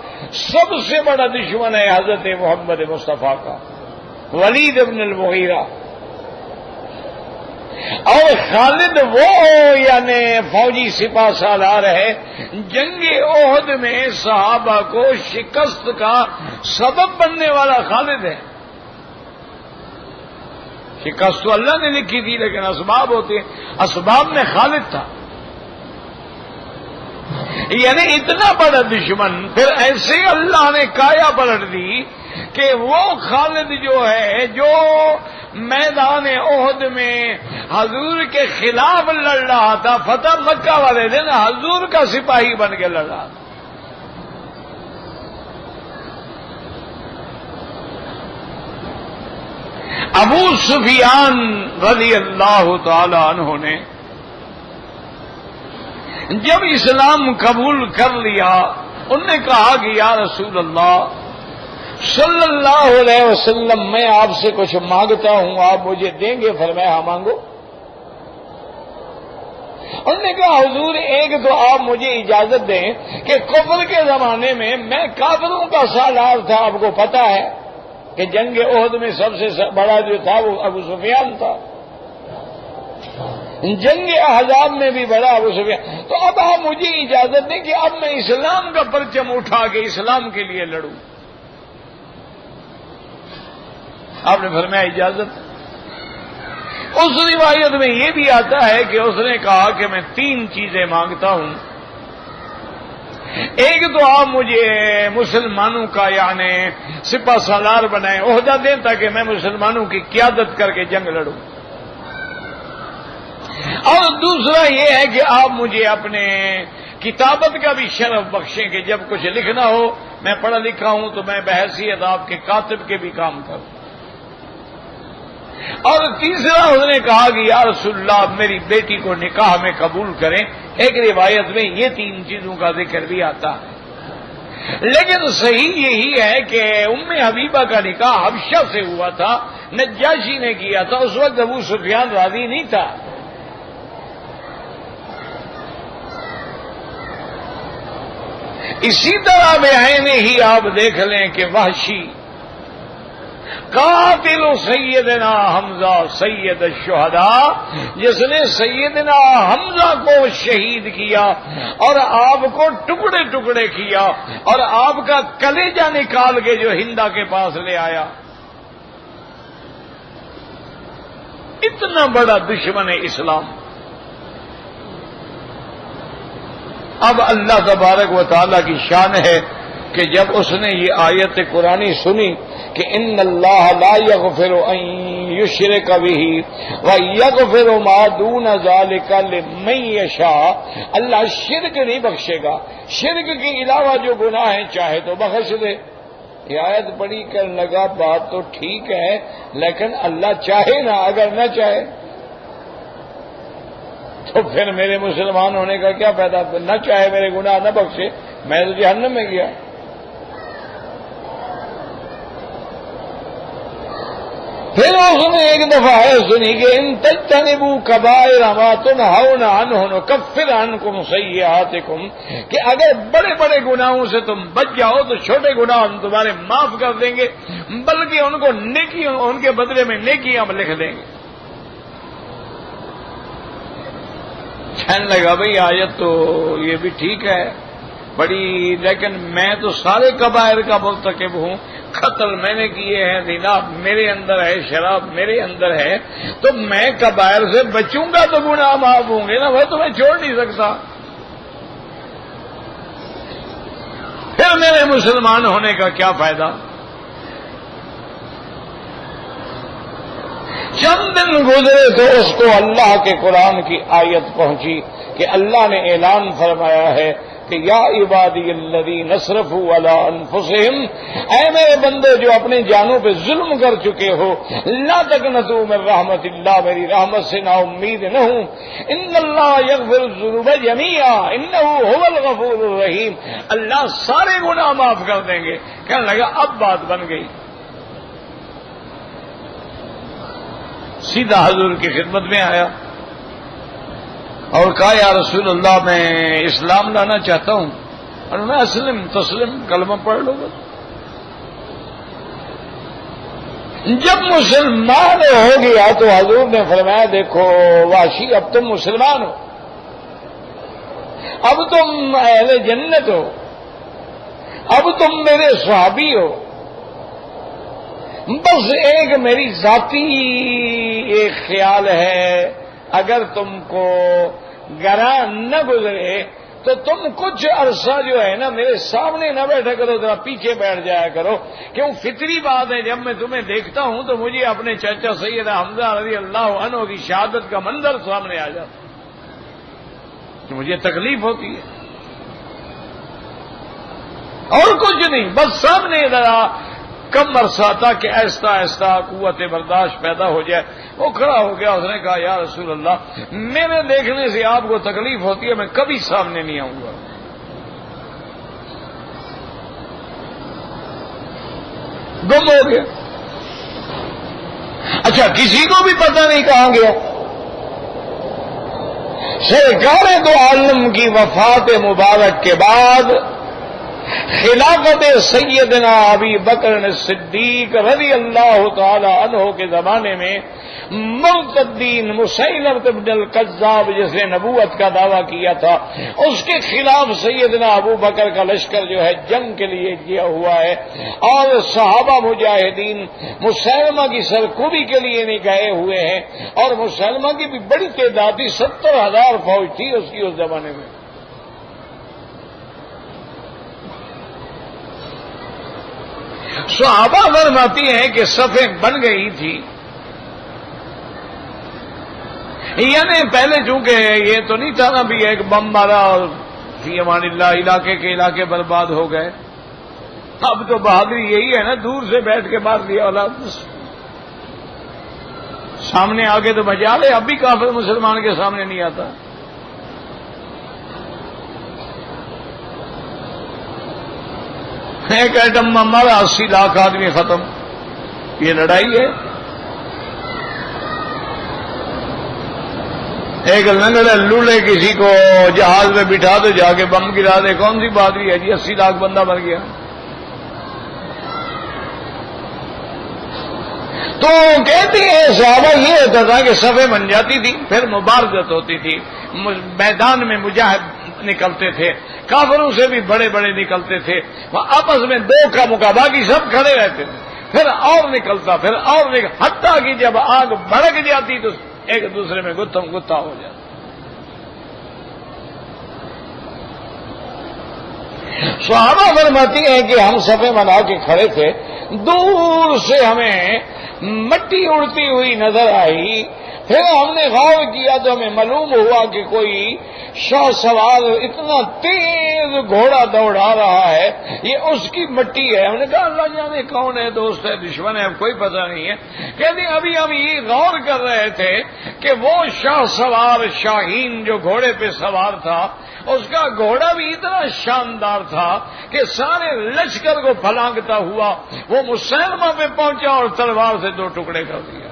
سب سے بڑا دشمن ہے حضرت محمد مصطفیٰ کا، ولید بن المغیرہ۔ اور خالد وہ یعنی فوجی سپاہ سالار ہے، جنگ احد میں صحابہ کو شکست کا سبب بننے والا خالد ہے۔ شکست تو اللہ نے لکھی تھی لیکن اسباب ہوتے ہیں، اسباب میں خالد تھا۔ یعنی اتنا بڑا دشمن، پھر ایسے اللہ نے کایا پلٹ دی کہ وہ خالد جو ہے جو میدان احد میں حضور کے خلاف لڑ رہا تھا، فتح مکہ والے دن حضور کا سپاہی بن کے لڑ رہا تھا۔ ابو سفیان رضی اللہ تعالی عنہ نے جب اسلام قبول کر لیا، انہوں نے کہا کہ یا رسول اللہ صلی اللہ علیہ وسلم میں آپ سے کچھ مانگتا ہوں، آپ مجھے دیں گے؟ فرمایا ہاں مانگو۔ انہوں نے کہا حضور ایک تو آپ مجھے اجازت دیں کہ کفر کے زمانے میں کافروں کا سالار تھا، آپ کو پتا ہے کہ جنگ احد میں سب سے بڑا جو تھا وہ ابو سفیان تھا، جنگ احزاب میں بھی بڑا ابو سفیان۔ تو اب آپ مجھے اجازت دیں کہ اب میں اسلام کا پرچم اٹھا کے اسلام کے لیے لڑوں۔ آپ نے فرمایا اجازت۔ اس روایت میں یہ بھی آتا ہے کہ اس نے کہا کہ میں 3 چیزیں مانگتا ہوں، ایک تو آپ مجھے مسلمانوں کا یعنی سپہ سالار بنائیں، عہدہ دیں تاکہ میں مسلمانوں کی قیادت کر کے جنگ لڑوں، اور دوسرا یہ ہے کہ آپ مجھے اپنے کتابت کا بھی شرف بخشیں کہ جب کچھ لکھنا ہو، میں پڑھا لکھا ہوں تو میں بحیثیت آپ کے کاتب کے بھی کام کروں۔ اور تیسرا اس نے کہا کہ یا رسول اللہ میری بیٹی کو نکاح میں قبول کریں۔ ایک روایت میں یہ 3 چیزوں کا ذکر بھی آتا ہے، لیکن صحیح یہی ہے کہ ام حبیبہ کا نکاح حبشہ سے ہوا تھا، نجاشی نے کیا تھا، اس وقت ابو سفیان راضی نہیں تھا۔ اسی طرح بعین ہی آپ دیکھ لیں کہ وحشی قاتل سیدنا حمزہ سید الشہداء، جس نے سیدنا حمزہ کو شہید کیا اور آپ کو ٹکڑے ٹکڑے کیا اور آپ کا کلیجہ نکال کے جو ہندا کے پاس لے آیا، اتنا بڑا دشمن ہے اسلام۔ اب اللہ تبارک و تعالیٰ کی شان ہے کہ جب اس نے یہ آیت قرآنی سنی کہ ان اللہ لا یغفر ان یشرک بہ ویغفر ما دون ذلک لمن یشاء، اللہ شرک نہیں بخشے گا، شرک کے علاوہ جو گناہ ہیں چاہے تو بخش دے۔ یہ آیت پڑھی کر لگا بات تو ٹھیک ہے، لیکن اللہ چاہے نا، اگر نہ چاہے تو پھر میرے مسلمان ہونے کا کیا فائدہ؟ نہ چاہے میرے گناہ نہ بخشے، میں تو جہنم میں گیا۔ پھر اس نے ایک دفعہ ہے سنی کہ ان تجتنبوا کبائر ما تنہون عنہ نکفر عنکم سیئاتکم، کہ اگر بڑے بڑے گناہوں سے تم بچ جاؤ تو چھوٹے گناہ ہم تمہارے معاف کر دیں گے، بلکہ ان کو نیکی، ان کے بدلے میں نیکی ہم لکھ دیں گے۔ کہنے لگا بھئی آیت تو یہ بھی ٹھیک ہے بڑی، لیکن میں تو سارے کبائر کا مرتکب ہوں، قتل میں نے کیے ہیں، زنا میرے اندر ہے، شراب میرے اندر ہے، تو میں کبائر سے بچوں گا تو گناہ معاف ہوں گے نا، وہ تو میں چھوڑ نہیں سکتا۔ پھر میرے مسلمان ہونے کا کیا فائدہ؟ چند دن گزرے تو اس کو اللہ کے قرآن کی آیت پہنچی کہ اللہ نے اعلان فرمایا ہے کہ یا عبادی الذین اسرفوا علی انفسہم، اے میرے بندے جو اپنے جانوں پہ ظلم کر چکے ہو، لا تقنطوا من رحمت اللہ، میری رحمت سے نا امید نہ ہوں، ان اللہ یغفر الذنوب جميعا انہ هو الغفور الرحیم، اللہ سارے گناہ معاف کر دیں گے۔ کہنے لگا اب بات بن گئی، سیدھا حضور کی خدمت میں آیا اور کہا یا رسول اللہ میں اسلام لانا چاہتا ہوں، اور میں اسلم تسلم کلمہ پڑھ لوں گا۔ جب مسلمان ہو گیا تو حضور نے فرمایا دیکھو واشی، اب تم مسلمان ہو، اب تم اہل جنت ہو، اب تم میرے صحابی ہو، بس ایک میری ذاتی ایک خیال ہے، اگر تم کو گراں نہ گزرے تو تم کچھ عرصہ جو ہے نا میرے سامنے نہ بیٹھا کرو، ذرا پیچھے بیٹھ جایا کرو، کیوں فطری بات ہے جب میں تمہیں دیکھتا ہوں تو مجھے اپنے چچا سیدنا حمزہ رضی اللہ عنہ کی شہادت کا منظر سامنے آ جاتا، تو مجھے تکلیف ہوتی ہے اور کچھ نہیں، بس سامنے ذرا کم عرصہ تھا کہ آہستہ آہستہ قوت برداشت پیدا ہو جائے۔ وہ کھڑا ہو گیا، اس نے کہا یا رسول اللہ میرے دیکھنے سے آپ کو تکلیف ہوتی ہے، میں کبھی سامنے نہیں آؤں گا۔ گم ہو گیا۔ اچھا کسی کو بھی پتہ نہیں کہاں گیا۔ سرکار دو عالم کی وفات مبارک کے بعد خلافت سیدنا ابی بکر صدیق رضی اللہ تعالی عنہ کے زمانے میں مرتدین مسیلمہ بن الکذاب جس نے نبوت کا دعویٰ کیا تھا، اس کے خلاف سیدنا ابو بکر کا لشکر جو ہے جنگ کے لیے کیا ہوا ہے، اور صحابہ مجاہدین مسیلمہ کی سرکوبی کے لیے نہیں گئے ہوئے ہیں، اور مسیلمہ کی بھی بڑی تعداد تھی، 70,000 فوج تھی اس کی اس زمانے میں۔ صحابہ فرماتی ہیں کہ صفیں بن گئی تھی، یعنی پہلے چونکہ یہ تو نہیں تھا نا بھی ایک بم مارا اور فی امان اللہ علاقے کے علاقے برباد ہو گئے، اب تو بہادری یہی ہے نا دور سے بیٹھ کے مار دیا اولاد، سامنے آگے تو بچا لے، اب بھی کافر مسلمان کے سامنے نہیں آتا۔ ایک ایٹم میں مارا 80 لاکھ آدمی ختم، یہ لڑائی ہے؟ ایک لنگڑے لولے کسی کو جہاز میں بٹھا دے جا کے بم گرا دے، کون سی بہادری ہے جی؟ 80 لاکھ بندہ مر گیا۔ تو کہتے ہیں صحابہ یہ ہوتا تھا کہ صفیں بن جاتی تھی، پھر مبارزت ہوتی تھی، میدان میں مجاہد نکلتے تھے، کافروں سے بھی بڑے بڑے نکلتے تھے، وہ آپس میں دو کا مقابلہ، باقی سب کھڑے رہتے تھے، پھر اور نکلتا، پھر اور حتیٰ کہ جب آگ بھڑک جاتی تو ایک دوسرے میں گتھم گتھا ہو جاتا۔ صحابہ فرماتی ہیں کہ ہم صفیں بنا کے کھڑے تھے، دور سے ہمیں مٹی اڑتی ہوئی نظر آئی، پھر ہم نے غور کیا تو ہمیں معلوم ہوا کہ کوئی شاہ سوار اتنا تیز گھوڑا دوڑا رہا ہے، یہ اس کی مٹی ہے۔ ہم نے کہا اللہ جانے کون ہے، دوست ہے دشمن ہے، اب کوئی پتہ نہیں ہے۔ کہتے ہیں ابھی ہم یہ غور کر رہے تھے کہ وہ شاہ سوار شاہین جو گھوڑے پہ سوار تھا، اس کا گھوڑا بھی اتنا شاندار تھا کہ سارے لشکر کو پھلانگتا ہوا وہ مسلمہ پہ پہنچا اور تلوار سے 2 ٹکڑے کر دیا،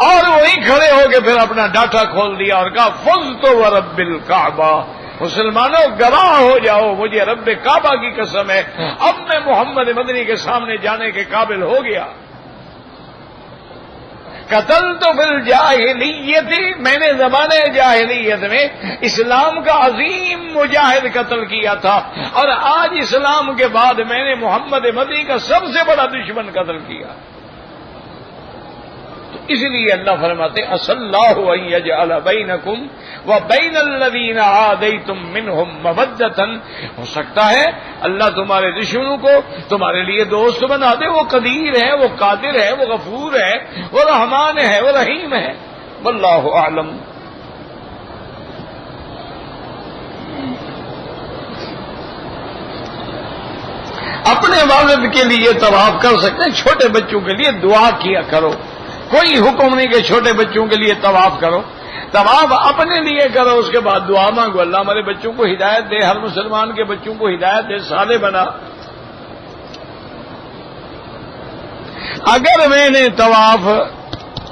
اور وہی کھڑے ہو کے پھر اپنا ڈاٹا کھول دیا اور کہا فزت ورب الکعبہ، مسلمانوں گواہ ہو جاؤ مجھے رب کعبہ کی قسم ہے، اب میں محمد مدنی کے سامنے جانے کے قابل ہو گیا۔ قتل تو بالجاہلیت، میں نے زمانے جاہلیت میں اسلام کا عظیم مجاہد قتل کیا تھا، اور آج اسلام کے بعد میں نے محمد مدنی کا سب سے بڑا دشمن قتل کیا۔ تو اس لیے اللہ فرماتے عسى اللہ ان يجعل بینکم وبین الذین عادیتم منہم مودۃ، ہو سکتا ہے اللہ تمہارے دشمنوں کو تمہارے لیے دوست بنا دے، وہ قدیر ہے، وہ قادر ہے، وہ غفور ہے، وہ رحمان ہے، وہ رحیم ہے، واللہ اعلم۔ اپنے والد کے لیے طواف کر سکتے ہیں، چھوٹے بچوں کے لیے دعا کیا کرو، کوئی حکم نہیں کہ چھوٹے بچوں کے لیے طواف کرو، طواف اپنے لیے کرو، اس کے بعد دعا مانگو اللہ ہمارے بچوں کو ہدایت دے، ہر مسلمان کے بچوں کو ہدایت دے، صالح بنا۔ اگر میں نے طواف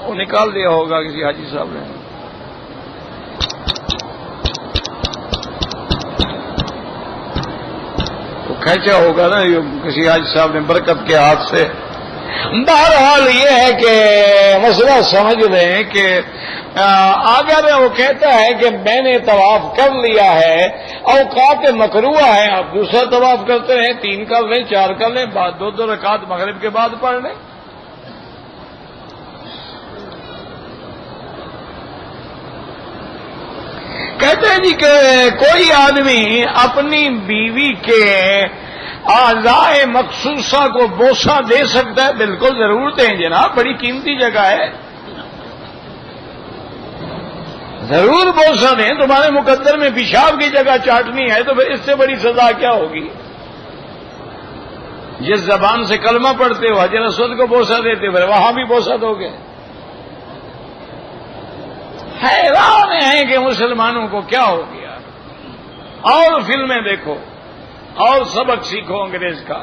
وہ نکال دیا ہوگا کسی حاجی صاحب نے، تو کھینچا ہوگا نا کسی حاجی صاحب نے برکت کے ہاتھ سے۔ بہرحال یہ ہے کہ مسئلہ سمجھ لیں کہ اگر وہ کہتا ہے کہ میں نے طواف کر لیا ہے، اوقات مکروہ ہے، آپ دوسرا طواف کرتے ہیں، 3 کر لیں، 4 کر لیں، بعد 2 رکعت مغرب کے بعد پڑھ لیں۔ کہتے ہیں جی کہ کوئی آدمی اپنی بیوی کے اعضائے مخصوصہ کو بوسہ دے سکتا ہے؟ بالکل ضرور دیں جناب، بڑی قیمتی جگہ ہے، ضرور بوسہ دیں۔ تمہارے مقدر میں پیشاب کی جگہ چاٹنی ہے تو پھر اس سے بڑی سزا کیا ہوگی؟ جس زبان سے کلمہ پڑھتے ہو حجر اسود کو بوسہ دیتے ہو، پھر وہاں بھی بوسہ دو گے؟ حیران ہیں کہ مسلمانوں کو کیا ہو گیا۔ اور فلمیں دیکھو اور سبق سیکھو انگریز کا۔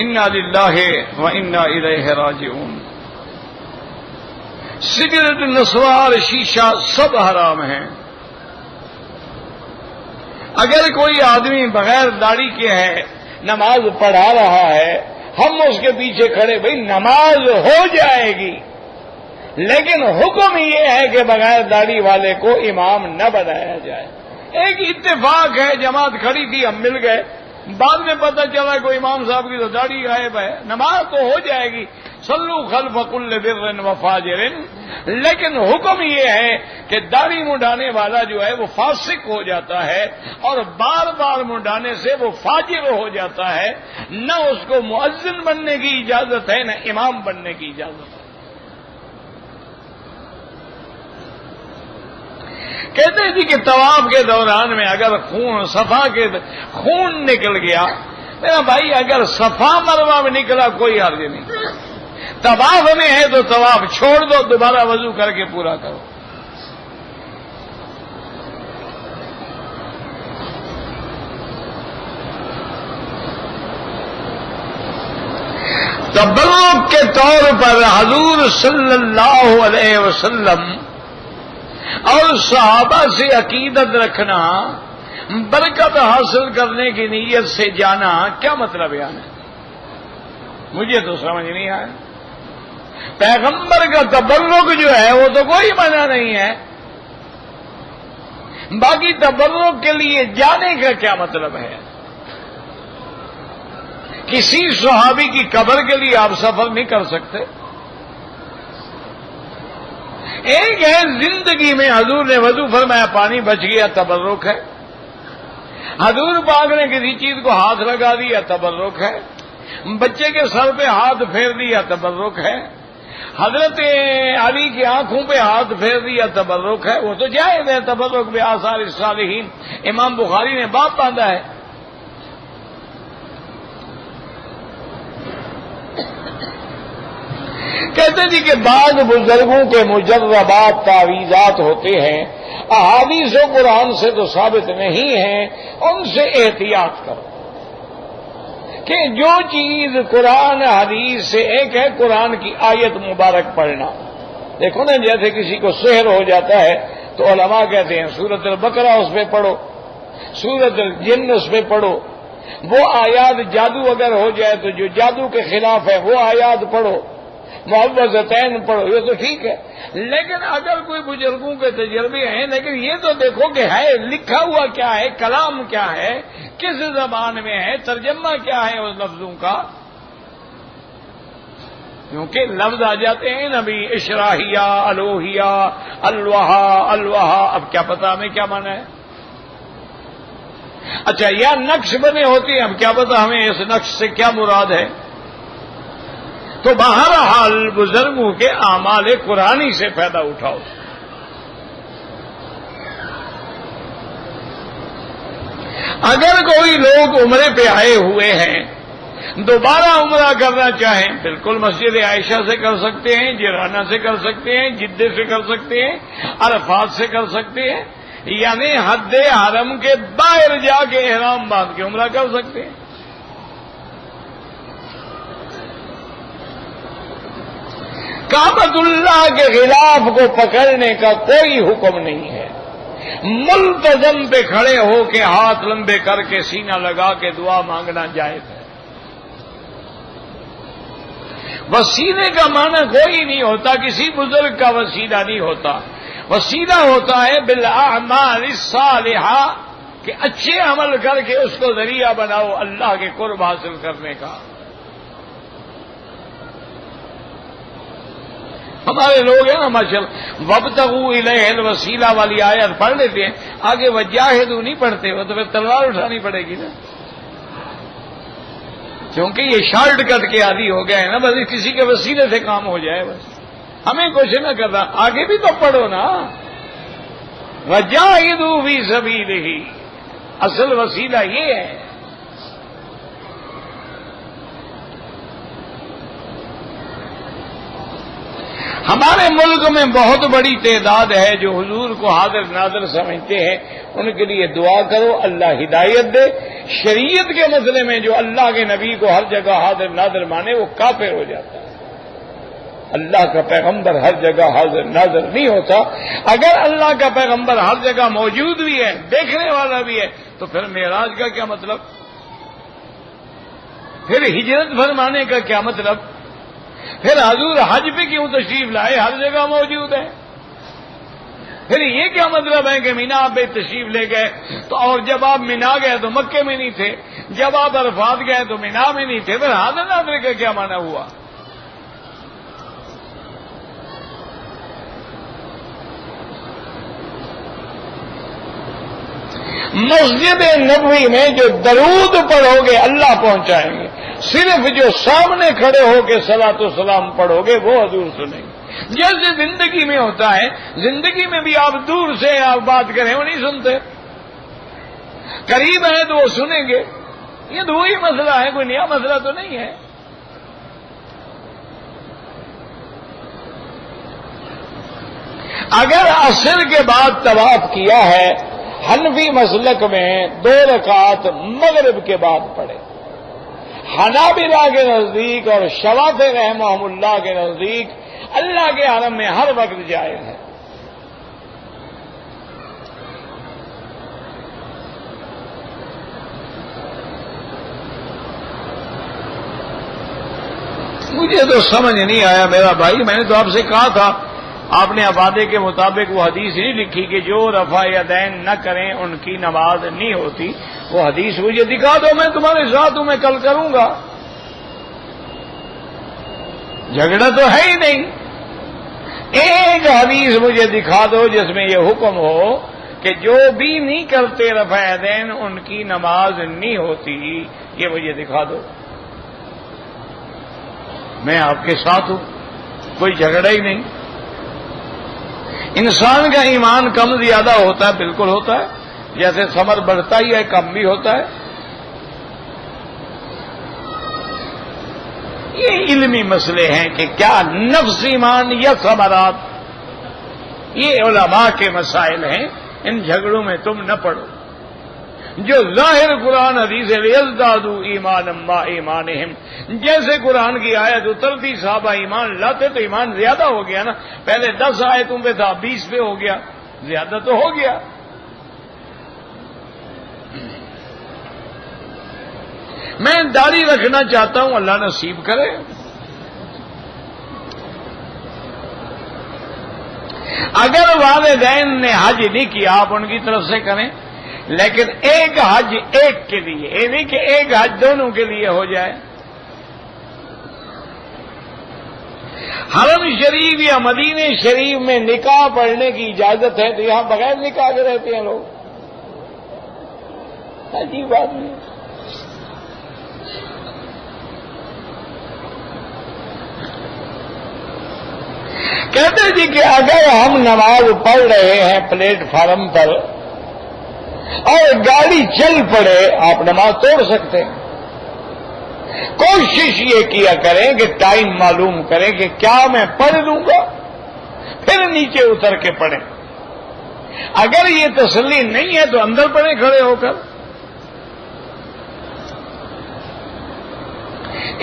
انا للہ و انا الیہ راجعون۔ سگریٹ، نسوار، شیشہ سب حرام ہیں۔ اگر کوئی آدمی بغیر داڑھی کے ہے، نماز پڑھا رہا ہے، ہم اس کے پیچھے کھڑے، بھئی نماز ہو جائے گی، لیکن حکم یہ ہے کہ بغیر داڑھی والے کو امام نہ بنایا جائے۔ ایک اتفاق ہے، جماعت کھڑی تھی، ہم مل گئے، بعد میں پتہ چلا کوئی امام صاحب کی تو داڑھی غائب ہے۔ نماز تو ہو جائے گی، صلو خلف کل بر و فاجر، لیکن حکم یہ ہے کہ داڑھی منڈانے والا جو ہے وہ فاسق ہو جاتا ہے، اور بار بار منڈانے سے وہ فاجر ہو جاتا ہے۔ نہ اس کو مؤذن بننے کی اجازت ہے، نہ امام بننے کی اجازت ہے۔ کہتے ہیں جی کہ طواف کے دوران میں اگر صفا کے خون نکل گیا، میرا بھائی اگر صفا مروہ میں نکلا کوئی حرج نہیں، طواف میں ہے تو طواف چھوڑ دو، دوبارہ وضو کر کے پورا کرو۔ تبرک کے طور پر حضور صلی اللہ علیہ وسلم اور صحابہ سے عقیدت رکھنا، برکت حاصل کرنے کی نیت سے جانا، کیا مطلب ہے؟ مجھے تو سمجھ نہیں آیا۔ پیغمبر کا تبرک جو ہے وہ تو کوئی منع نہیں ہے، باقی تبرک کے لیے جانے کا کیا مطلب ہے؟ کسی صحابی کی قبر کے لیے آپ سفر نہیں کر سکتے؟ ایک ہے زندگی میں حضور نے وضو فرمایا، پانی بچ گیا، تبرک ہے۔ حضور پاک نے کسی چیز کو ہاتھ لگا دیا، تبرک ہے۔ بچے کے سر پہ ہاتھ پھیر دیا، تبرک ہے۔ حضرت علی کی آنکھوں پہ ہاتھ پھیر دیا تبرک ہے، وہ تو جائز ہے، تبرک بآثار الصالحین، امام بخاری نے باب باندھا ہے۔ کہتے جی کہ بعض بزرگوں کے مجربات تعویذات ہوتے ہیں، احادیث و قرآن سے تو ثابت نہیں ہیں، ان سے احتیاط کرو کہ جو چیز قرآن حدیث سے ایک ہے قرآن کی آیت مبارک پڑھنا۔ دیکھو نا، جیسے کسی کو سحر ہو جاتا ہے تو علماء کہتے ہیں سورۃ البقرہ اس پہ پڑھو، سورۃ الجن اس پہ پڑھو، وہ آیات جادو اگر ہو جائے تو جو جادو کے خلاف ہے وہ آیات پڑھو، معوذتین پڑھو، یہ تو ٹھیک ہے۔ لیکن اگر کوئی بزرگوں کے تجربے ہیں، لیکن یہ تو دیکھو کہ ہے لکھا ہوا کیا ہے، کلام کیا ہے، کس زبان میں ہے، ترجمہ کیا ہے اس لفظوں کا، کیونکہ لفظ آ جاتے ہیں نبی اشراحیہ، الوہیہ، الوہا، الوہا، اب کیا پتا ہمیں کیا مانا ہے۔ اچھا، یا نقش بنے ہوتے ہیں، اب کیا پتا ہمیں اس نقش سے کیا مراد ہے۔ تو بہرحال بزرگوں کے اعمال قرآنی سے فائدہ اٹھاؤ۔ اگر کوئی لوگ عمرے پہ آئے ہوئے ہیں، دوبارہ عمرہ کرنا چاہیں، بالکل مسجد عائشہ سے کر سکتے ہیں، جیرانہ سے کر سکتے ہیں، جدے سے کر سکتے ہیں، عرفات سے کر سکتے ہیں، یعنی حد حرم کے باہر جا کے احرام باندھ کے عمرہ کر سکتے ہیں۔ کعبۃ اللہ کے غلاف کو پکڑنے کا کوئی حکم نہیں ہے، ملتزم پہ کھڑے ہو کے ہاتھ لمبے کر کے سینہ لگا کے دعا مانگنا جائز ہے۔ وسیلے کا معنی کوئی نہیں ہوتا، کسی بزرگ کا وسیلہ نہیں ہوتا، وسیلہ ہوتا ہے بالاعمال الصالحہ، کہ اچھے عمل کر کے اس کو ذریعہ بناؤ اللہ کے قرب حاصل کرنے کا۔ ہمارے لوگ ہیں نا ماشاءاللہ، وابتغوا الیہ الوسیلہ والی آیت پڑھ لیتے ہیں، آگے وجاہدوا نہیں پڑھتے، وہ تو پھر تلوار اٹھانی پڑے گی نا، کیونکہ یہ شارٹ کٹ کے عادی ہو گئے ہیں نا، بس کسی کے وسیلے سے کام ہو جائے، بس ہمیں کچھ نہ کرنا، آگے بھی تو پڑھو نا، وجاہدوا فی سبیلہ، اصل وسیلہ یہ ہے۔ ہمارے ملک میں بہت بڑی تعداد ہے جو حضور کو حاضر ناظر سمجھتے ہیں، ان کے لیے دعا کرو اللہ ہدایت دے۔ شریعت کے مسئلے میں جو اللہ کے نبی کو ہر جگہ حاضر ناظر مانے وہ کافر ہو جاتا ہے۔ اللہ کا پیغمبر ہر جگہ حاضر ناظر نہیں ہوتا۔ اگر اللہ کا پیغمبر ہر جگہ موجود بھی ہے، دیکھنے والا بھی ہے، تو پھر معراج کا کیا مطلب؟ پھر ہجرت فرمانے کا کیا مطلب؟ پھر حضور حج پہ کیوں تشریف لائے، ہر جگہ موجود ہے؟ پھر یہ کیا مطلب ہے کہ مینا پہ تشریف لے گئے تو، اور جب آپ مینا گئے تو مکے میں نہیں تھے، جب آپ عرفات گئے تو مینا میں نہیں تھے، پھر حاضر ناظر کا کیا معنی ہوا؟ مسجد نبوی میں جو درود پڑھو گے اللہ پہنچائیں گے، صرف جو سامنے کھڑے ہو کے صلاۃ و سلام پڑھو گے وہ حضور سنیں گے۔ جیسے زندگی میں ہوتا ہے، زندگی میں بھی آپ دور سے آپ بات کریں وہ نہیں سنتے، قریب ہیں تو وہ سنیں گے۔ یہ تو وہی مسئلہ ہے، کوئی نیا مسئلہ تو نہیں ہے۔ اگر عصر کے بعد طواف کیا ہے، حنفی مسلک میں 2 رکعت مغرب کے بعد پڑھے، حنابلہ کے نزدیک اور شوافی رحمہم اللہ کے نزدیک اللہ کے حرم میں ہر وقت جائز ہے۔ مجھے تو سمجھ نہیں آیا میرا بھائی، میں نے تو آپ سے کہا تھا، آپ نے وعدے کے مطابق وہ حدیث نہیں لکھی کہ جو رفع یدین نہ کریں ان کی نماز نہیں ہوتی، وہ حدیث مجھے دکھا دو، میں تمہارے ساتھ ہوں، میں کل کروں گا۔ جھگڑا تو ہے ہی نہیں، ایک حدیث مجھے دکھا دو جس میں یہ حکم ہو کہ جو بھی نہیں کرتے رفع یدین ان کی نماز نہیں ہوتی، یہ مجھے دکھا دو، میں آپ کے ساتھ ہوں۔ کوئی جھگڑا ہی نہیں. انسان کا ایمان کم زیادہ ہوتا ہے، بالکل ہوتا ہے، جیسے صبر بڑھتا ہی ہے کم بھی ہوتا ہے. یہ علمی مسئلے ہیں کہ کیا نفس ایمان یا ثمرات، یہ علماء کے مسائل ہیں. ان جھگڑوں میں تم نہ پڑو. جو ظاہر قرآن حدیث لیزدادوا ایمانا مع ایمانہم، جیسے قرآن کی آیت اترتی صحابہ ایمان لاتے تو ایمان زیادہ ہو گیا نا. پہلے 10 آیتوں پہ تھا، 20 پہ ہو گیا، زیادہ تو ہو گیا. میں داڑھی رکھنا چاہتا ہوں، اللہ نصیب کرے. اگر والدین نے حج نہیں کیا آپ ان کی طرف سے کریں، لیکن ایک حج ایک کے لیے، یہ نہیں کہ ایک حج دونوں کے لیے ہو جائے. حرم شریف یا مدینہ شریف میں نکاح پڑھنے کی اجازت ہے تو یہاں بغیر نکاح کے رہتے ہیں لوگ. عجیب بات نہیں. کہتے جی کہ اگر ہم نماز پڑھ رہے ہیں پلیٹ فارم پر اور گاڑی چل پڑے، آپ نماز توڑ سکتے ہیں. کوشش یہ کیا کریں کہ ٹائم معلوم کریں کہ کیا میں پڑھ لوں گا، پھر نیچے اتر کے پڑھیں. اگر یہ تسلی نہیں ہے تو اندر پڑھیں کھڑے ہو کر.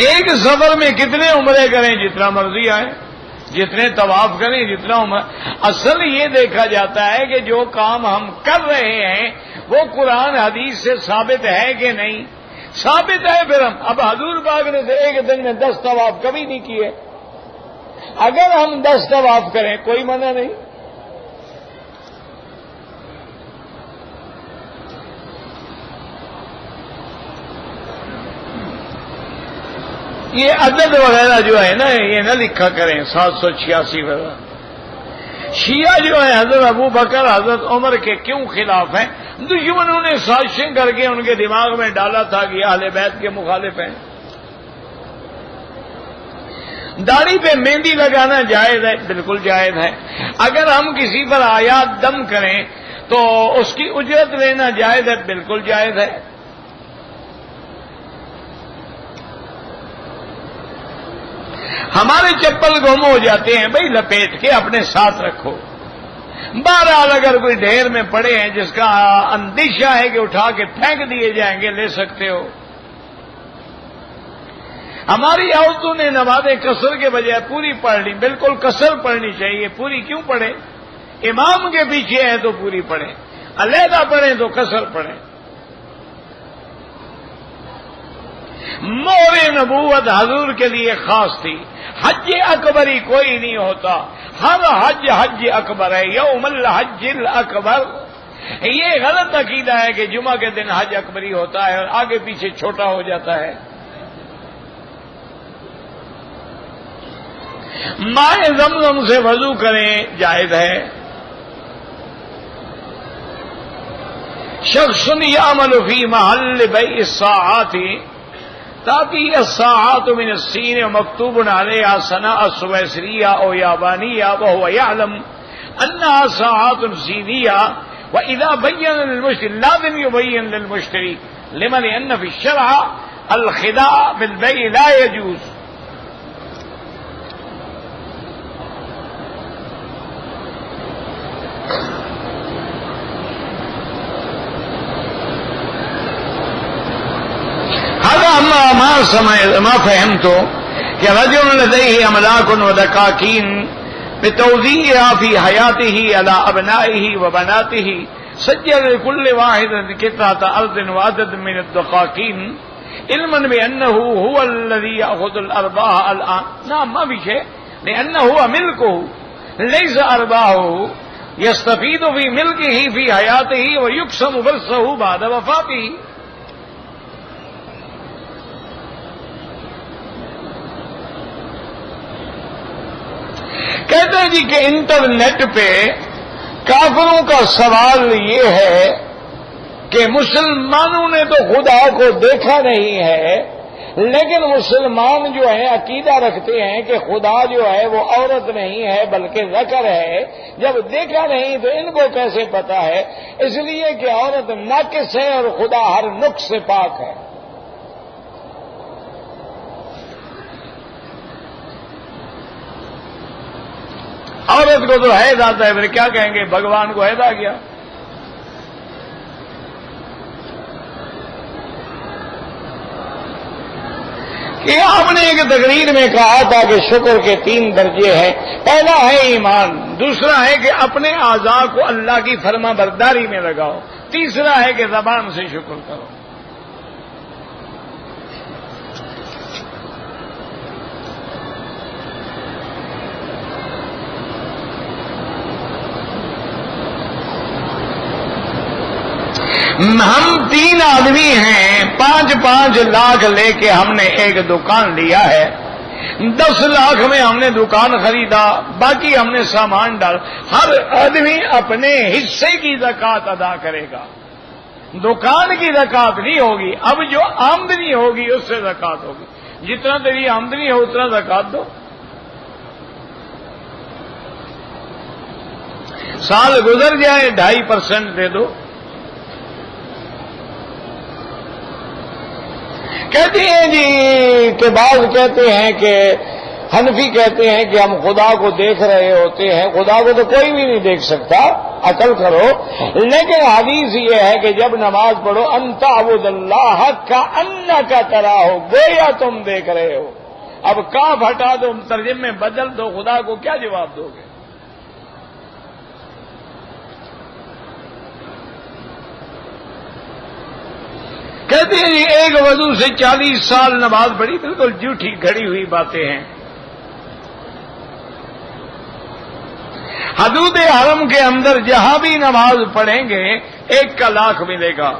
ایک سفر میں کتنے عمرے کریں، جتنا مرضی آئے، جتنے طواف کریں، جتنا عمر. اصل یہ دیکھا جاتا ہے کہ جو کام ہم کر رہے ہیں وہ قرآن حدیث سے ثابت ہے کہ نہیں. ثابت ہے پھر ہم. اب حضور پاک نے ایک دن میں 10 طواف کبھی نہیں کیے. اگر ہم 10 طواف کریں کوئی منع نہیں. یہ عدد وغیرہ جو ہے نا یہ نہ لکھا کریں 786 وغیرہ. شیعہ جو ہے حضرت ابو بکر حضرت عمر کے کیوں خلاف ہیں؟ دشمنوں نے سازشیں کر کے ان کے دماغ میں ڈالا تھا کہ اہل بیت کے مخالف ہیں. داڑھی پہ مہندی لگانا جائز ہے، بالکل جائز ہے. اگر ہم کسی پر آیات دم کریں تو اس کی اجرت لینا جائز ہے، بالکل جائز ہے. ہمارے چپل گم ہو جاتے ہیں، بھائی لپیٹ کے اپنے ساتھ رکھو. بہرحال اگر کوئی ڈھیر میں پڑے ہیں جس کا اندیشہ ہے کہ اٹھا کے پھینک دیے جائیں گے، لے سکتے ہو. ہماری عورتوں نے نمازیں قصر کے بجائے پوری پڑھ لی. بالکل قصر پڑھنی چاہیے، پوری کیوں پڑھیں؟ امام کے پیچھے ہے تو پوری پڑھیں، علیحدہ پڑھیں تو قصر پڑھیں. مہر نبوت حضور کے لیے خاص تھی. حج اکبری کوئی نہیں ہوتا، ہر حج حج اکبر ہے. یوم الحج الاکبر. یہ غلط عقیدہ ہے کہ جمعہ کے دن حج اکبری ہوتا ہے اور آگے پیچھے چھوٹا ہو جاتا ہے. ماء زمزم سے وضو کریں جائز ہے. شخص یعمل فی محل بیع الساعات تاکہ الساعات من السین مکتوب علیہا صنع السویسریہ او یابانیہ وهو یعلم انها ساعات سینیہ واذا بین للمشتری لازم یبین للمشتری لما لان فی الشرع الخداع بالبیع لا يجوز. ما فهمت کہ رجل لديه املاك ودكاكين بتوزيعها في حياته على ابنائه وبناته سجل لكل واحد قطعة ارض وعدد من الدقاقين علما بانه هو الذي ياخذ الارباح الان. نعم ما في شيء لانه هو ملكه ليس ارباحه يستفيد في ملكه في حياته ويقسم ورثه بعد وفاته. کہتے ہیں جی کہ انٹرنیٹ پہ کافروں کا سوال یہ ہے کہ مسلمانوں نے تو خدا کو دیکھا نہیں ہے، لیکن مسلمان جو ہیں عقیدہ رکھتے ہیں کہ خدا جو ہے وہ عورت نہیں ہے بلکہ ذکر ہے. جب دیکھا نہیں تو ان کو کیسے پتا ہے؟ اس لیے کہ عورت ناقص ہے اور خدا ہر نقص سے پاک ہے. عورت کو تو حیض آتا ہے، پھر کیا کہیں گے بھگوان کو حیض آ گیا؟ کہ آپ نے ایک تقریر میں کہا تھا کہ شکر کے 3 درجے ہیں. پہلا ہے ایمان، دوسرا ہے کہ اپنے اعضاء کو اللہ کی فرما برداری میں لگاؤ، تیسرا ہے کہ زبان سے شکر کرو. ہم 3 آدمی ہیں، 5-5 لاکھ لے کے ہم نے ایک دکان لیا ہے. 10 لاکھ میں ہم نے دکان خریدا، باقی ہم نے سامان ڈال. ہر آدمی اپنے حصے کی زکات ادا کرے گا، دکان کی زکات نہیں ہوگی. اب جو آمدنی ہوگی اس سے زکات ہوگی. جتنا تیری آمدنی ہو اتنا زکات دو. سال گزر جائے 2.5% دے دو. کہتے ہیں جی کہ بعض کہتے ہیں کہ حنفی کہتے ہیں کہ ہم خدا کو دیکھ رہے ہوتے ہیں. خدا کو تو کوئی بھی نہیں دیکھ سکتا، عقل کرو. لیکن حدیث یہ ہے کہ جب نماز پڑھو ان تعبد اللہ کأنک تراہ، گویا تم دیکھ رہے ہو. اب کاف ہٹا دو، ترجمے میں بدل دو، خدا کو کیا جواب دو گے؟ کہتے ہیں ایک وضو سے 40 سال نماز پڑھی، بالکل جھوٹی گھڑی ہوئی باتیں ہیں. حدود حرم کے اندر جہاں بھی نماز پڑھیں گے 1 کا لاکھ ملے گا.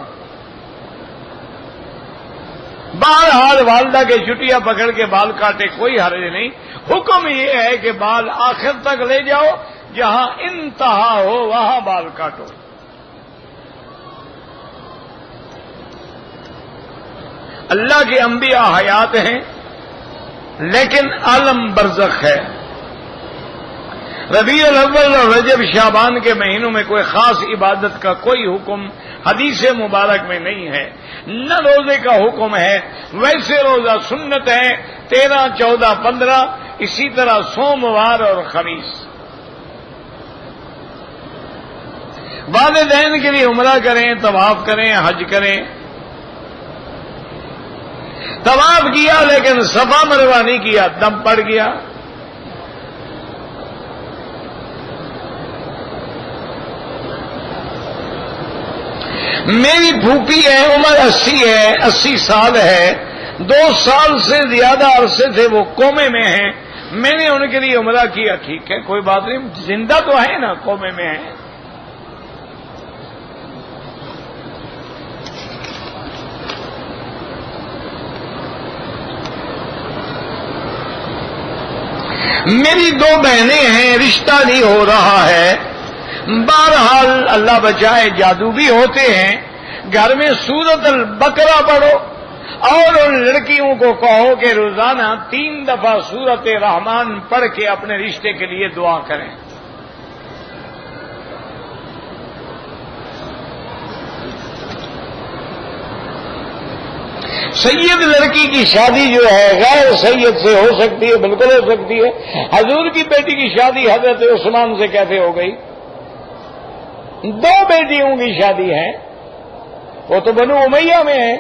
بہرحال والدہ کے چھٹیاں پکڑ کے بال کاٹے کوئی حرج نہیں. حکم یہ ہے کہ بال آخر تک لے جاؤ، جہاں انتہا ہو وہاں بال کاٹو. اللہ کے انبیاء حیات ہیں لیکن عالم برزخ ہے. ربیع الاول اور رجب شعبان کے مہینوں میں کوئی خاص عبادت کا کوئی حکم حدیث مبارک میں نہیں ہے، نہ روزے کا حکم ہے. ویسے روزہ سنت ہے 13، 14، 15، اسی طرح سوموار اور خمیس. والدین کے لیے عمرہ کریں، طواف کریں، حج کریں. طواف کیا لیکن صفا مروہ نہیں کیا، دم پڑ گیا. میری پھوپھی ہے، عمر 80 ہے، 80 سال ہے. 2 سال سے زیادہ عرصے سے وہ کومے میں ہیں. میں نے ان کے لیے عمرہ کیا، ٹھیک ہے کوئی بات نہیں، زندہ تو ہے نا، کومے میں ہے. میری 2 بہنیں ہیں، رشتہ نہیں ہو رہا ہے. بہرحال اللہ بچائے، جادو بھی ہوتے ہیں. گھر میں سورۃ البقرہ پڑھو اور ان لڑکیوں کو کہو کہ روزانہ 3 دفعہ سورۃ رحمان پڑھ کے اپنے رشتے کے لیے دعا کریں. سید لڑکی کی شادی جو ہے غیر سید سے ہو سکتی ہے، بالکل ہو سکتی ہے. حضور کی بیٹی کی شادی حضرت عثمان سے کیسے ہو گئی؟ 2 بیٹیوں کی شادی ہے، وہ تو بنو امیہ میں ہے.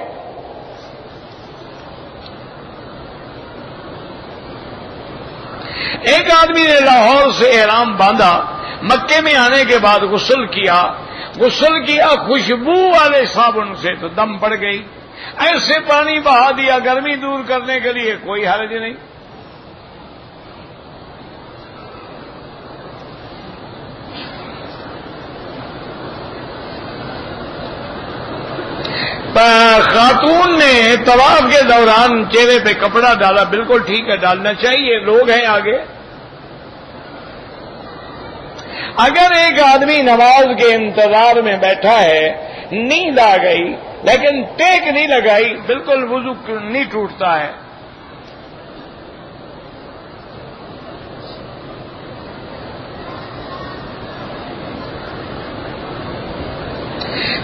ایک آدمی نے لاہور سے احرام باندھا، مکے میں آنے کے بعد غسل کیا، خوشبو والے صابن سے تو دم پڑ گئی. ایسے پانی بہا دیا گرمی دور کرنے کے لیے، کوئی حرج نہیں. خاتون نے طواف کے دوران چہرے پہ کپڑا ڈالا، بالکل ٹھیک ہے، ڈالنا چاہیے، لوگ ہیں آگے. اگر ایک آدمی نماز کے انتظار میں بیٹھا ہے، نیند آ گئی لیکن ٹیک نہیں لگائی، بالکل وضو نہیں ٹوٹتا ہے۔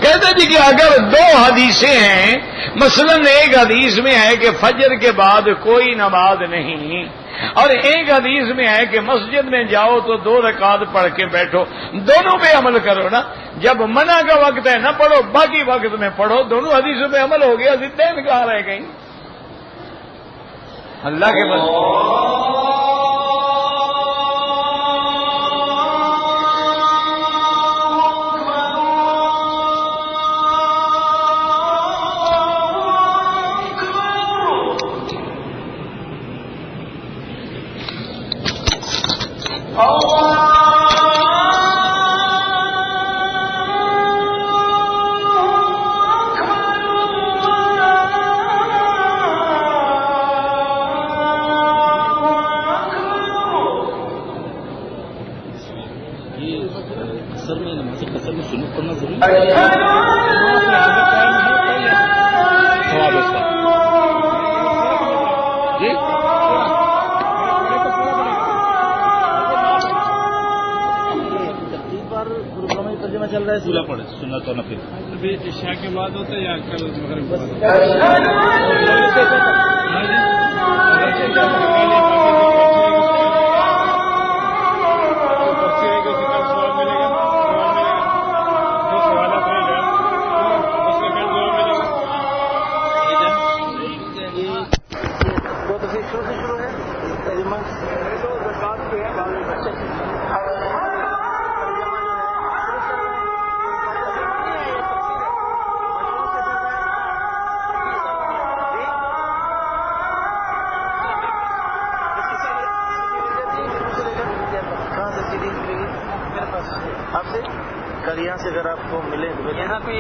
کہتے جی کہ اگر دو حدیثیں ہیں، مثلا ایک حدیث میں ہے کہ فجر کے بعد کوئی نماز نہیں، اور ایک حدیث میں ہے کہ مسجد میں جاؤ تو 2 رکعت پڑھ کے بیٹھو، دونوں پہ عمل کرو نا۔ جب منع کا وقت ہے نہ پڑھو، باقی وقت میں پڑھو، دونوں حدیثوں پہ عمل ہو گیا، ضدین کہاں رہ گئی؟ اللہ کے بس چل رہا ہے سولہ پڑے سنت و نفل ابھی عشاء کے بعد ہوتا ہے یا کل مغرب کے بعد؟ کل یہاں سے اگر آپ کو ملے تو یہاں پہ